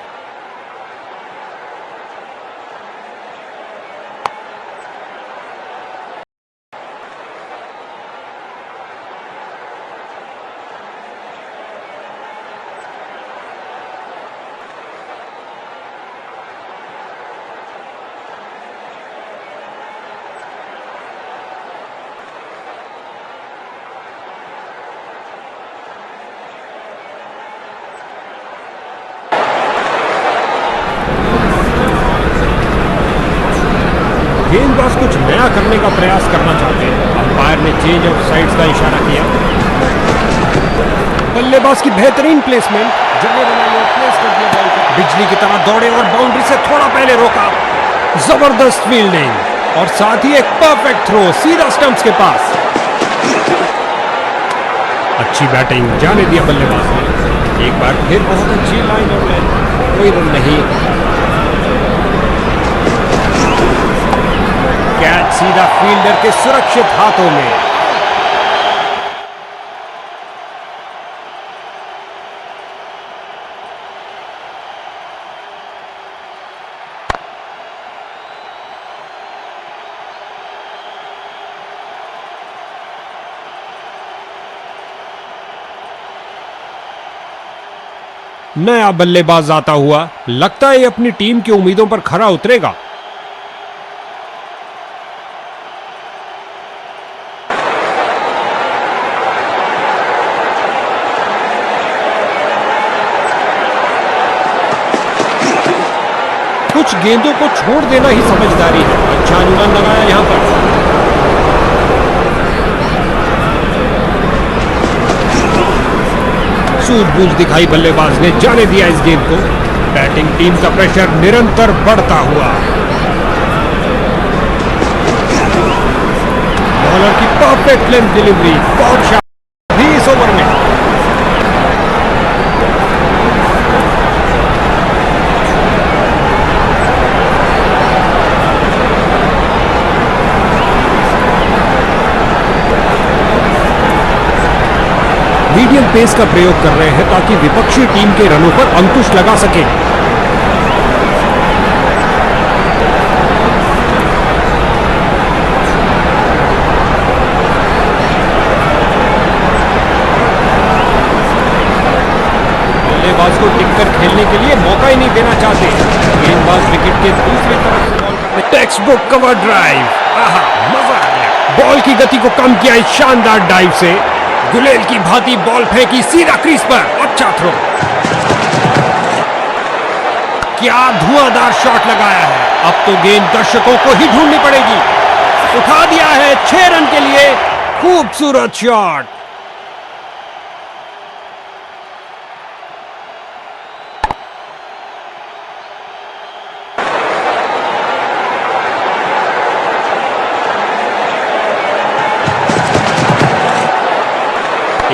A: गेंदबाज कुछ नया करने का प्रयास करना चाहते हैं। अंपायर ने चेंज ऑफ साइड्स का इशारा किया। बल्लेबाज की बेहतरीन प्लेसमेंट, जगह बनाई और प्लेस कर दिया बॉल को। बिजली की तरह दौड़े और बाउंड्री से थोड़ा पहले रोका। जबरदस्त फील्डिंग और साथ ही एक परफेक्ट थ्रो सीधा स्टंप्स के पास। अच्छी बैटिंग, जाने दिया बल्लेबाज ने। एक बार फिर बहुत अच्छी लाइन और लेंथ, कोई रन नहीं। कैच सीधा फील्डर के सुरक्षित हाथों में। नया बल्लेबाज आता हुआ, लगता है ये अपनी टीम की उम्मीदों पर खरा उतरेगा। कुछ गेंदों को छोड़ देना ही समझदारी है। अच्छा अनुमान लगाया यहां पर। सूझबूझ दिखाई बल्लेबाज ने, जाने दिया इस गेंद को। बैटिंग टीम का प्रेशर निरंतर बढ़ता हुआ। बॉलर की परफेक्ट लेंथ डिलीवरी, बहुत शानदार भी इस ओवर में। मीडियम पेस का प्रयोग कर रहे हैं ताकि विपक्षी टीम के रनों पर अंकुश लगा सके। बल्लेबाज को टिककर खेलने के लिए मौका ही नहीं देना चाहते। गेंदबाज विकेट के दूसरी तरफ से बॉल करने। टेक्स्ट बुक कवर ड्राइव, आहा मजा आ गया। बॉल की गति को कम किया इस शानदार डाइव से। गुलेल की भांति बॉल फेंकी सीधा क्रीज पर। अच्छा थ्रो, क्या धुआंधार शॉट लगाया है। अब तो गेंद दर्शकों को ही ढूंढनी पड़ेगी। उठा दिया है 6 रन के लिए। खूबसूरत शॉट।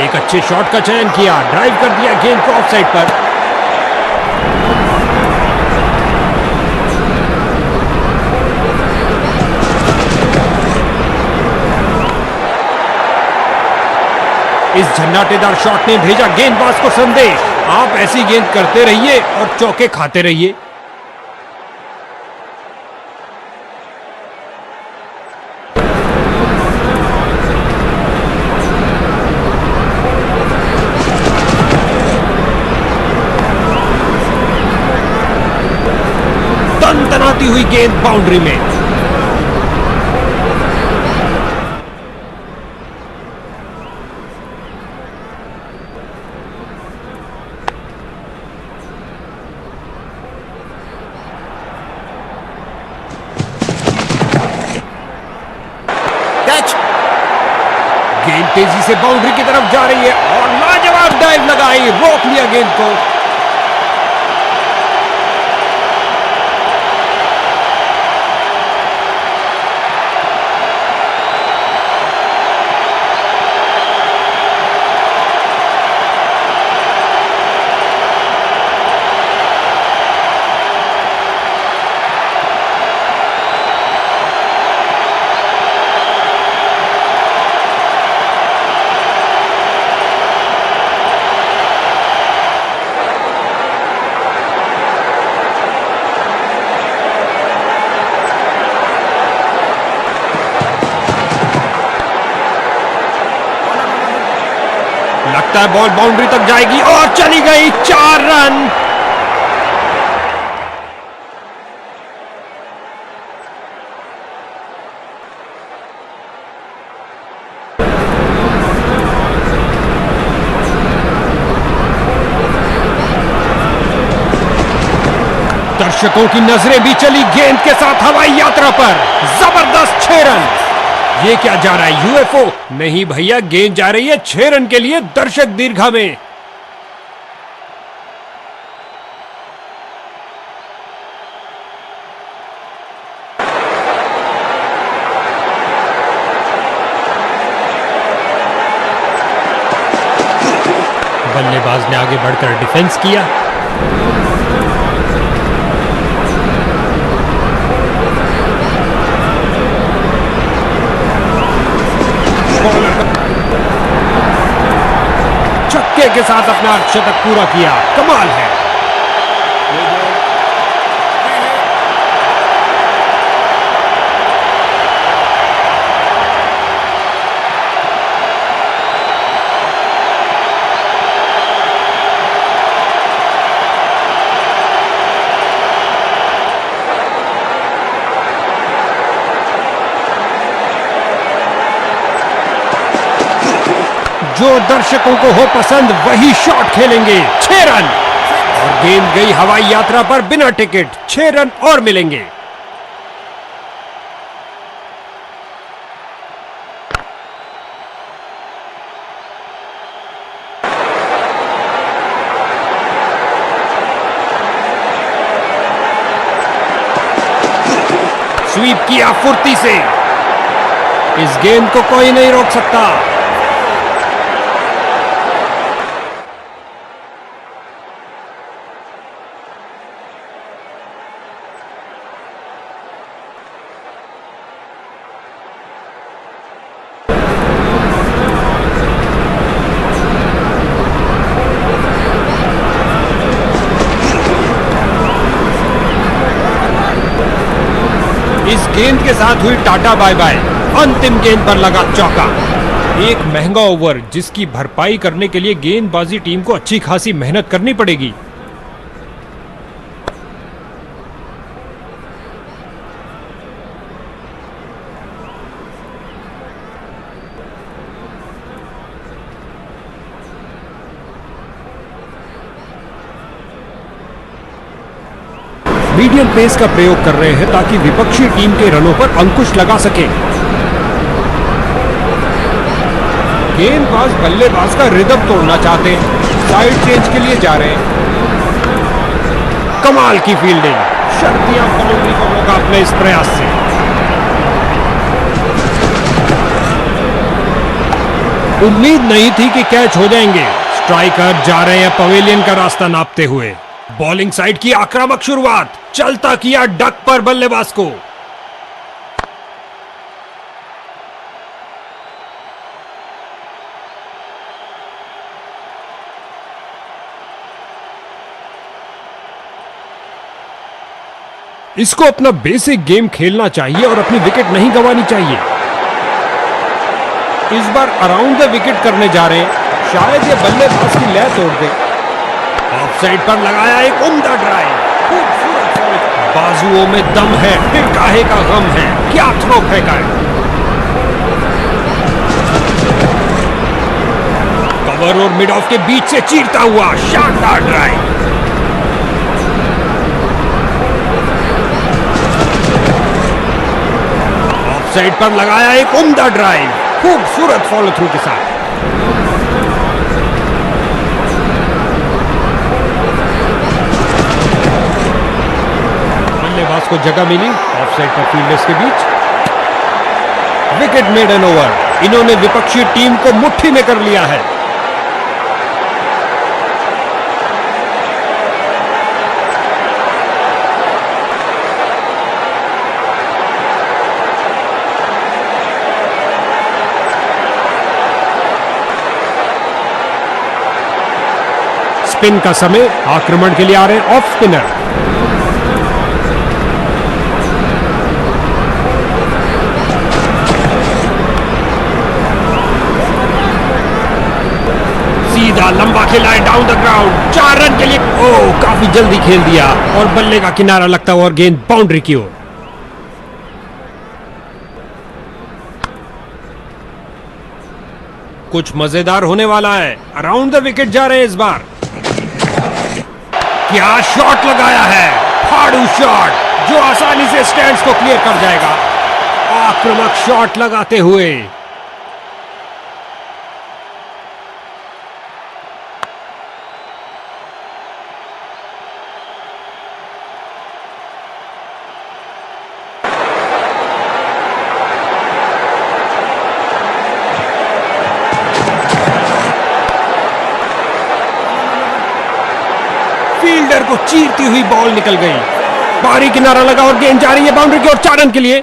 A: एक अच्छे शॉट का चयन किया, ड्राइव कर दिया गेंद को ऑफसाइड पर। इस झन्नाटेदार शॉट ने भेजा गेंदबाज को संदेश, आप ऐसी गेंद करते रहिए और चौके खाते रहिए। तनाती हुई गेंद बाउंड्री में।
B: कैच।
A: गेंद तेजी से बाउंड्री की तरफ जा रही है और लाजवाब डाइव लगाई, रोक लिया गेंद को। लगता है बॉल बाउंड्री तक जाएगी और चली गई, 4 रन। दर्शकों की नजरें भी चली गेंद के साथ हवाई यात्रा पर। जबरदस्त 6 रन। ये क्या जा रहा है, यूएफओ? नहीं भैया, गेंद जा रही है 6 रन के लिए दर्शक दीर्घा में। बल्लेबाज ने आगे बढ़कर डिफेंस किया। छक्के के साथ अपना अर्धशतक पूरा किया, कमाल है। जो दर्शकों को हो पसंद वही शॉट खेलेंगे। 6 रन और गेंद गई हवाई यात्रा पर बिना टिकट। 6 रन और मिलेंगे। स्वीप किया फुर्ती से। इस गेंद को कोई नहीं रोक सकता। इस गेंद के साथ हुई टाटा बाय बाय। अंतिम गेंद पर लगा चौका। एक महंगा ओवर जिसकी भरपाई करने के लिए गेंदबाजी टीम को अच्छी खासी मेहनत करनी पड़ेगी। मीडियम पेस का प्रयोग कर रहे हैं ताकि विपक्षी टीम के रनों पर अंकुश लगा सके। गेंदबाज बल्लेबाज का रिदम तोड़ना चाहते हैं, साइड चेंज के लिए जा रहे हैं। कमाल की फील्डिंग, शर्तियां बाउंड्री को रोका अपने इस प्रयास से। उम्मीद नहीं थी कि कैच हो जाएंगे। स्ट्राइकर जा रहे हैं पवेलियन का रास्ता नापते हुए। बॉलिंग साइड की आक्रामक शुरुआत, चलता किया डक पर बल्लेबाज को। इसको अपना बेसिक गेम खेलना चाहिए और अपनी विकेट नहीं गंवानी चाहिए। इस बार अराउंड द विकेट करने जा रहे हैं, शायद ये बल्लेबाज की लय तोड़ दे। ऑफ साइड पर लगाया एक उम्दा ड्राइव, खूबसूरत शॉट। बाजुओं में दम है, फिर काहे का गम है, क्या थ्रो फेंका है। कवर और मिड ऑफ के बीच से चीरता हुआ शानदार ड्राइव। ऑफ साइड पर लगाया एक उम्दा ड्राइव, खूबसूरत फॉलो थ्रू के साथ। बल्लेबाज को जगह मिली ऑफ साइड पर फील्डर्स के बीच। Wicket maiden over. इन्होंने विपक्षी टीम को मुट्ठी में कर लिया है। स्पिन का समय, आक्रमण के लिए आ रहे हैं ऑफ स्पिनर। सीधा लंबा खेला है डाउन द ग्राउंड, 4 रन के लिए। ओह, काफी जल्दी खेल दिया और बल्ले का किनारा लगता हुआ और गेंद बाउंड्री की ओर। कुछ मजेदार होने वाला है। अराउंड द विकेट जा रहे हैं इस बार। क्या शॉट लगाया है, फाड़ू शॉट जो आसानी से स्टैंड्स को क्लियर कर जाएगा। आक्रामक शॉट लगाते हुए फील्डर को चीरती हुई बॉल निकल गई। बाहरी किनारा लगा और गेंद जा रही है बाउंड्री की ओर, 4 रन के लिए।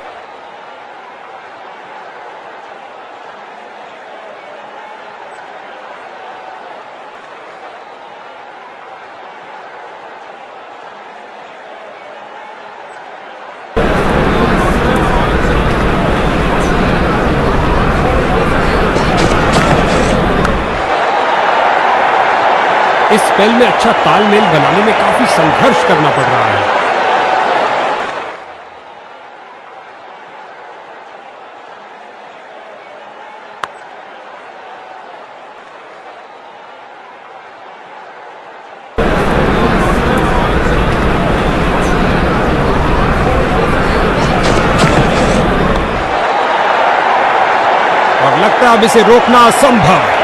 A: इस स्पेल में अच्छा तालमेल बनाने में काफी संघर्ष करना पड़ रहा है। और लगता है अब इसे रोकना असंभव।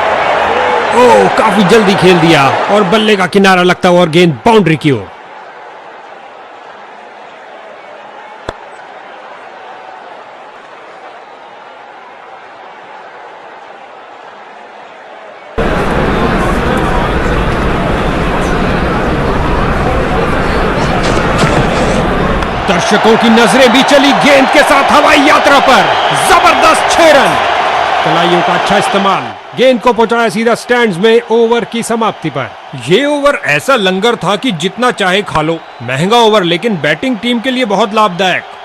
A: ओह, काफी जल्दी खेल दिया और बल्ले का किनारा लगता हुआ और गेंद बाउंड्री की ओर। दर्शकों की नजरें भी चली गेंद के साथ हवाई यात्रा पर। जबरदस्त 6 रन। कलाइयों का अच्छा इस्तेमाल, गेंद को पहुंचाया सीधा स्टैंड्स में ओवर की समाप्ति पर। यह ओवर ऐसा लंगर था कि जितना चाहे खा लो। महंगा ओवर लेकिन बैटिंग टीम के लिए बहुत लाभदायक।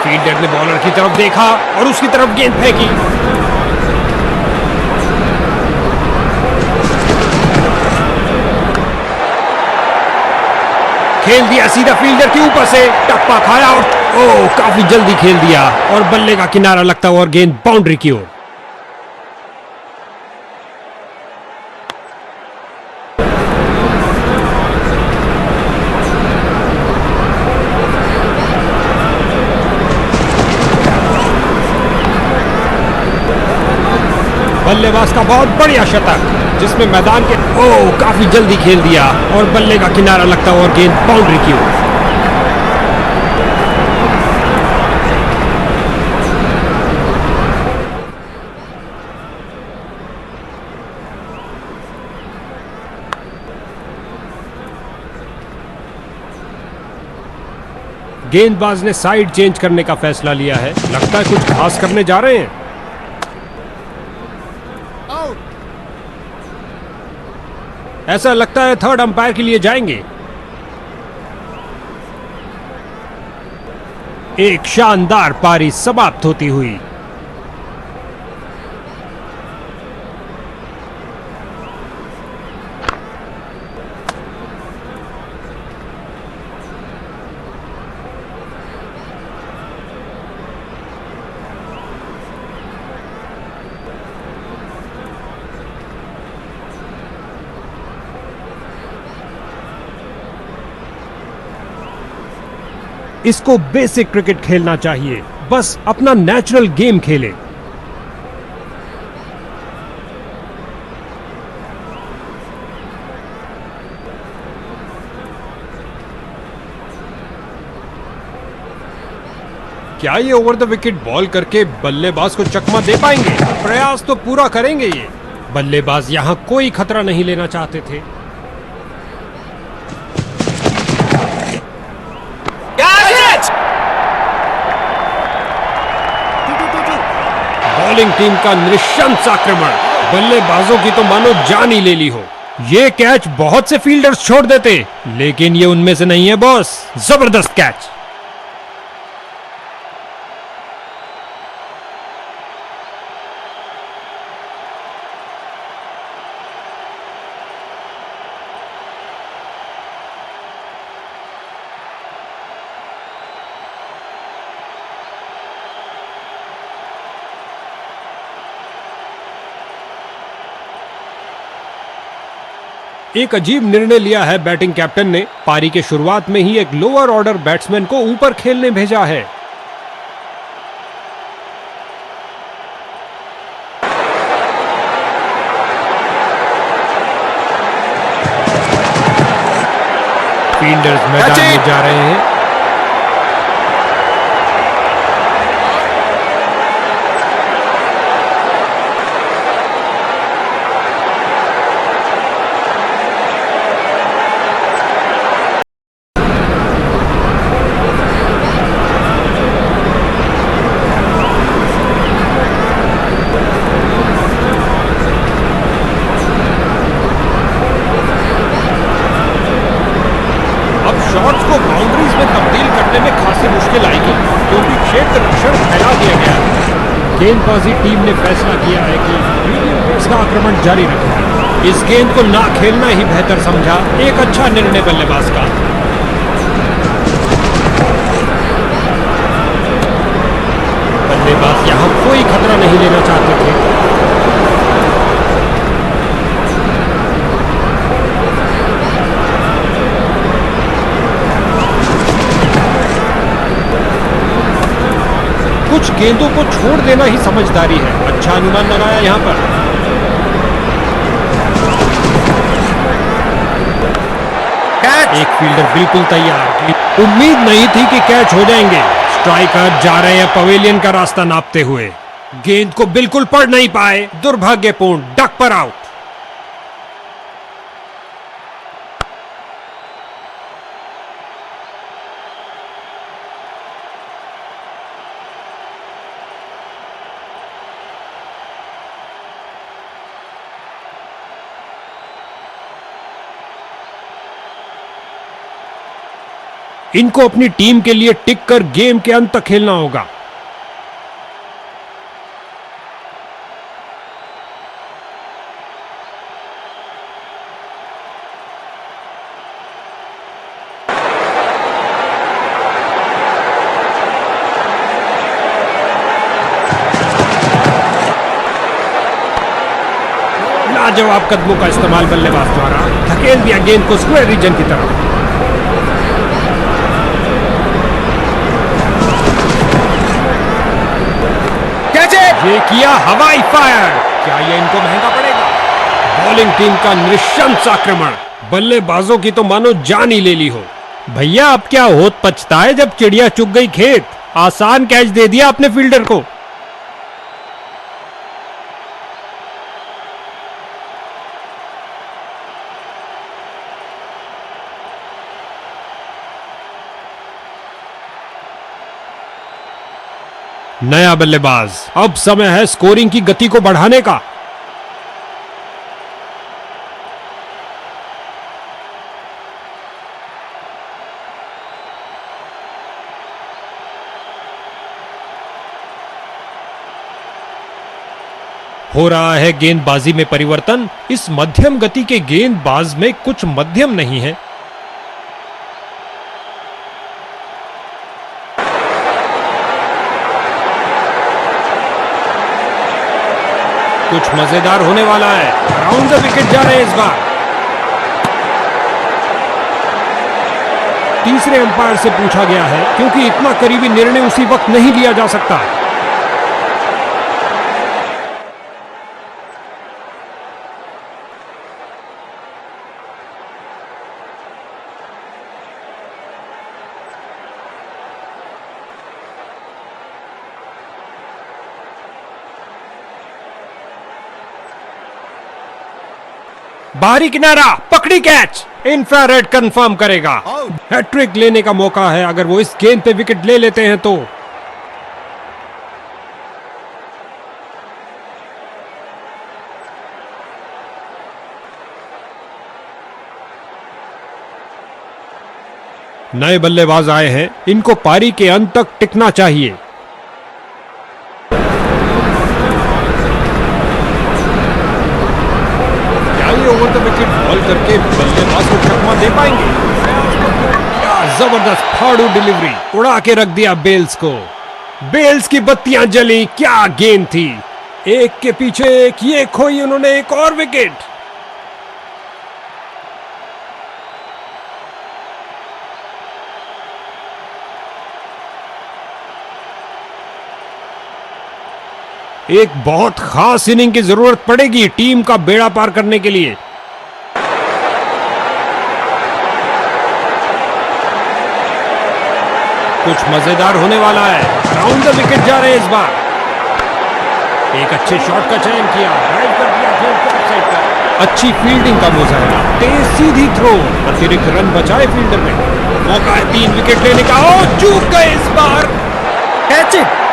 A: फील्डर ने बॉलर की तरफ देखा और उसकी तरफ गेंद फेंकी। खेल दिया सीधा फील्डर के ऊपर से, टप्पा खाया और ओह काफी जल्दी खेल दिया और बल्ले का किनारा लगता हुआ और गेंद बाउंड्री की ओर। बल्लेबाज का बहुत बढ़िया शतक, जिसमें मैदान के ओह काफी जल्दी खेल दिया और बल्ले का किनारा लगता हुआ और गेंद बाउंड्री की ओर। गेंदबाज ने साइड चेंज करने का फैसला लिया है, लगता है कुछ खास करने जा रहे हैं। ऐसा लगता है थर्ड अंपायर के लिए जाएंगे। एक शानदार पारी समाप्त होती हुई। इसको बेसिक क्रिकेट खेलना चाहिए, बस अपना नेचुरल गेम खेले। क्या ये ओवर द विकेट बॉल करके बल्लेबाज को चकमा दे पाएंगे? प्रयास तो पूरा करेंगे ये। बल्लेबाज यहां कोई खतरा नहीं लेना चाहते थे। बॉलिंग टीम का नृशंस आक्रमण, बल्लेबाजों की तो मानो जान ही ले ली हो। ये कैच बहुत से फील्डर्स छोड़ देते, लेकिन ये उनमें से नहीं है बॉस। जबरदस्त कैच। एक अजीब निर्णय लिया है बैटिंग कैप्टन ने। पारी के शुरुआत में ही एक लोअर ऑर्डर बैट्समैन को ऊपर खेलने भेजा है। फील्डर्स मैदान में जा रहे हैं। शॉट्स को बाउंड्रीज में तब्दील करने में खासी मुश्किल आएगी, क्योंकि क्षेत्र रक्षण फैला दिया गया है। गेंदबाजी टीम ने फैसला किया है कि मीडियम पेस का आक्रमण जारी रखेगी। इस गेंद को ना खेलना ही बेहतर समझा। एक अच्छा निर्णय बल्लेबाज का। बल्लेबाज यहां कोई खतरा नहीं लेना चाहते थे। कुछ गेंदों को छोड़ देना ही समझदारी है। अच्छा अनुमान लगाया यहां पर। कैच। एक फील्डर बिल्कुल तैयार। उम्मीद नहीं थी कि कैच हो जाएंगे। स्ट्राइकर जा रहे हैं पवेलियन का रास्ता नापते हुए। गेंद को बिल्कुल पढ़ नहीं पाए। दुर्भाग्यपूर्ण, डक पर आउट। इनको अपनी टीम के लिए टिक कर गेम के अंत तक खेलना होगा। लाजवाब कदमों का इस्तेमाल बल्लेबाज द्वारा धकेल दिया गेंद को स्क्वायर रीजन की तरफ। ये किया हवाई फायर, क्या ये इनको महंगा पड़ेगा? बॉलिंग टीम का नृशंस आक्रमण, बल्लेबाजों की तो मानो जान ही ले ली हो। भैया अब क्या होत पछता है जब चिड़िया चुग गई खेत। आसान कैच दे दिया अपने फील्डर को। नया बल्लेबाज, अब समय है स्कोरिंग की गति को बढ़ाने का। हो रहा है गेंदबाजी में परिवर्तन। इस मध्यम गति के गेंदबाज में कुछ मध्यम नहीं है। कुछ मजेदार होने वाला है। राउंड द विकेट जा रहे हैं इस बार। तीसरे अंपायर से पूछा गया है क्योंकि इतना करीबी निर्णय उसी वक्त नहीं लिया जा सकता। बाहरी किनारा, पकड़ी कैच, इंफ्रारेड कंफर्म करेगा। हैट्रिक लेने का मौका है अगर वो इस गेंद पे विकेट ले लेते हैं तो। नए बल्लेबाज आए हैं, इनको पारी के अंत तक टिकना चाहिए। ओवर द विकेट बॉल करके बल्लेबाज को चकमा दे पाएंगे? क्या जबरदस्त फाड़ू डिलीवरी, उड़ा के रख दिया बेल्स को। बेल्स की बत्तियां जली, क्या गेंद थी। एक के पीछे एक, ये खोई उन्होंने एक और विकेट। एक बहुत खास इनिंग की जरूरत पड़ेगी टीम का बेड़ा पार करने के लिए। कुछ मजेदार होने वाला है। राउंड द विकेट जा रहे हैं इस बार। एक अच्छे शॉट का चयन किया, ड्राइव कर दिया खेल को ऑफ साइड पर। अच्छी फील्डिंग का मुजाहरा, तेज सीधी थ्रो, अतिरिक्त रन बचाए फील्डर ने। मौका है 3 विकेट लेने का। चूक गए इस बार। Catch it.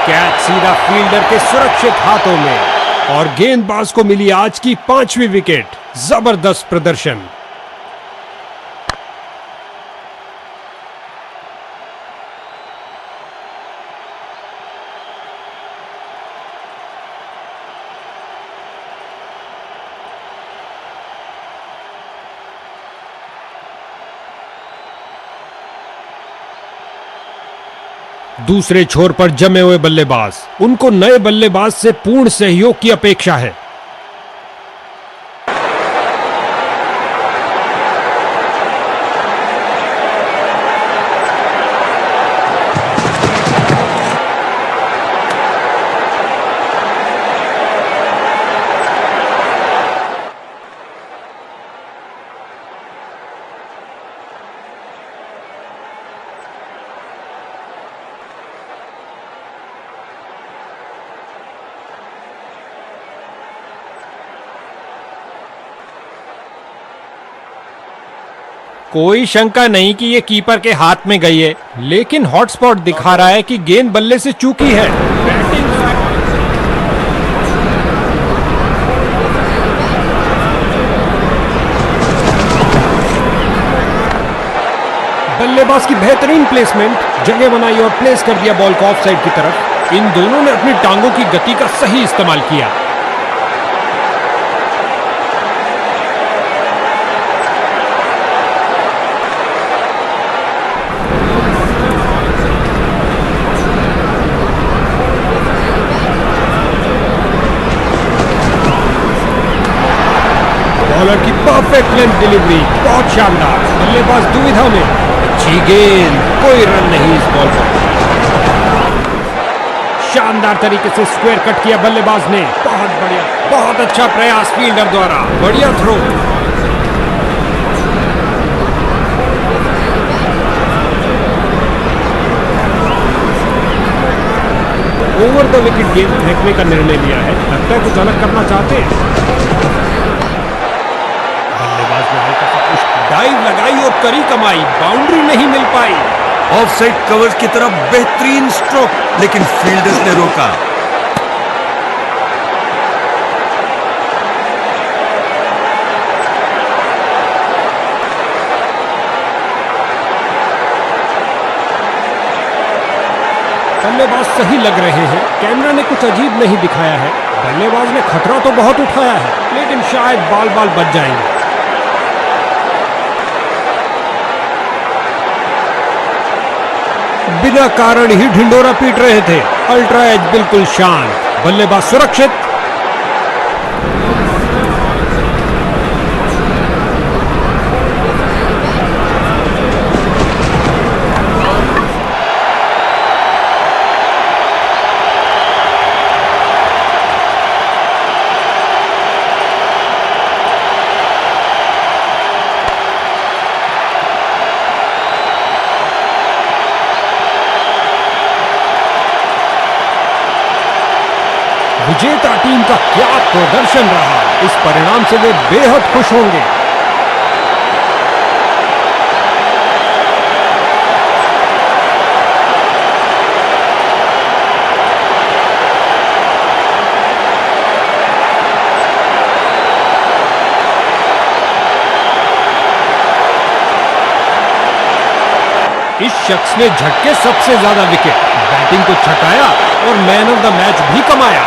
A: कैच सीधा फील्डर के सुरक्षित हाथों में और गेंदबाज को मिली आज की 5वीं विकेट। जबरदस्त प्रदर्शन। दूसरे छोर पर जमे हुए बल्लेबाज, उनको नए बल्लेबाज से पूर्ण सहयोग की अपेक्षा है। कोई शंका नहीं कि ये कीपर के हाथ में गई है, लेकिन हॉटस्पॉट दिखा रहा है कि गेंद बल्ले से चूकी है। बल्लेबाज की बेहतरीन प्लेसमेंट, जगह बनाई और प्लेस कर दिया बॉल को ऑफ साइड की तरफ। इन दोनों ने अपनी टांगों की गति का सही इस्तेमाल किया। बॉलर की परफेक्ट लेंथ डिलीवरी, बहुत शानदार। बल्लेबाज दुविधा में, अच्छी गेंद, कोई रन नहीं इस बॉल पर। शानदार तरीके से स्क्वायर कट किया बल्लेबाज ने, बहुत बढ़िया, बहुत अच्छा प्रयास फील्डर द्वारा, बढ़िया थ्रो। ओवर द विकेट गेंद फेंकने का निर्णय लिया है, लगता है कुछ अलग करना चाहते हैं। बल्लेबाज ने हल्का सा पुश डाइव लगाई और करी कमाई, बाउंड्री नहीं मिल पाई।
C: ऑफसाइड कवर की तरफ बेहतरीन स्ट्रोक, लेकिन फील्डर्स ने रोका।
A: बल्लेबाज सही लग रहे हैं, कैमरा ने कुछ अजीब नहीं दिखाया है। बल्लेबाज ने खतरा तो बहुत उठाया है, लेकिन शायद बाल बाल बच जाएंगे। बिना कारण ही ढिंडोरा पीट रहे थे। अल्ट्रा एज बिल्कुल शांत, बल्लेबाज सुरक्षित। विजेता टीम का क्या प्रदर्शन रहा, इस परिणाम से वे बेहद खुश होंगे। इस शख्स ने झटके सबसे ज्यादा विकेट, बैटिंग को छटाया और मैन ऑफ द मैच भी कमाया।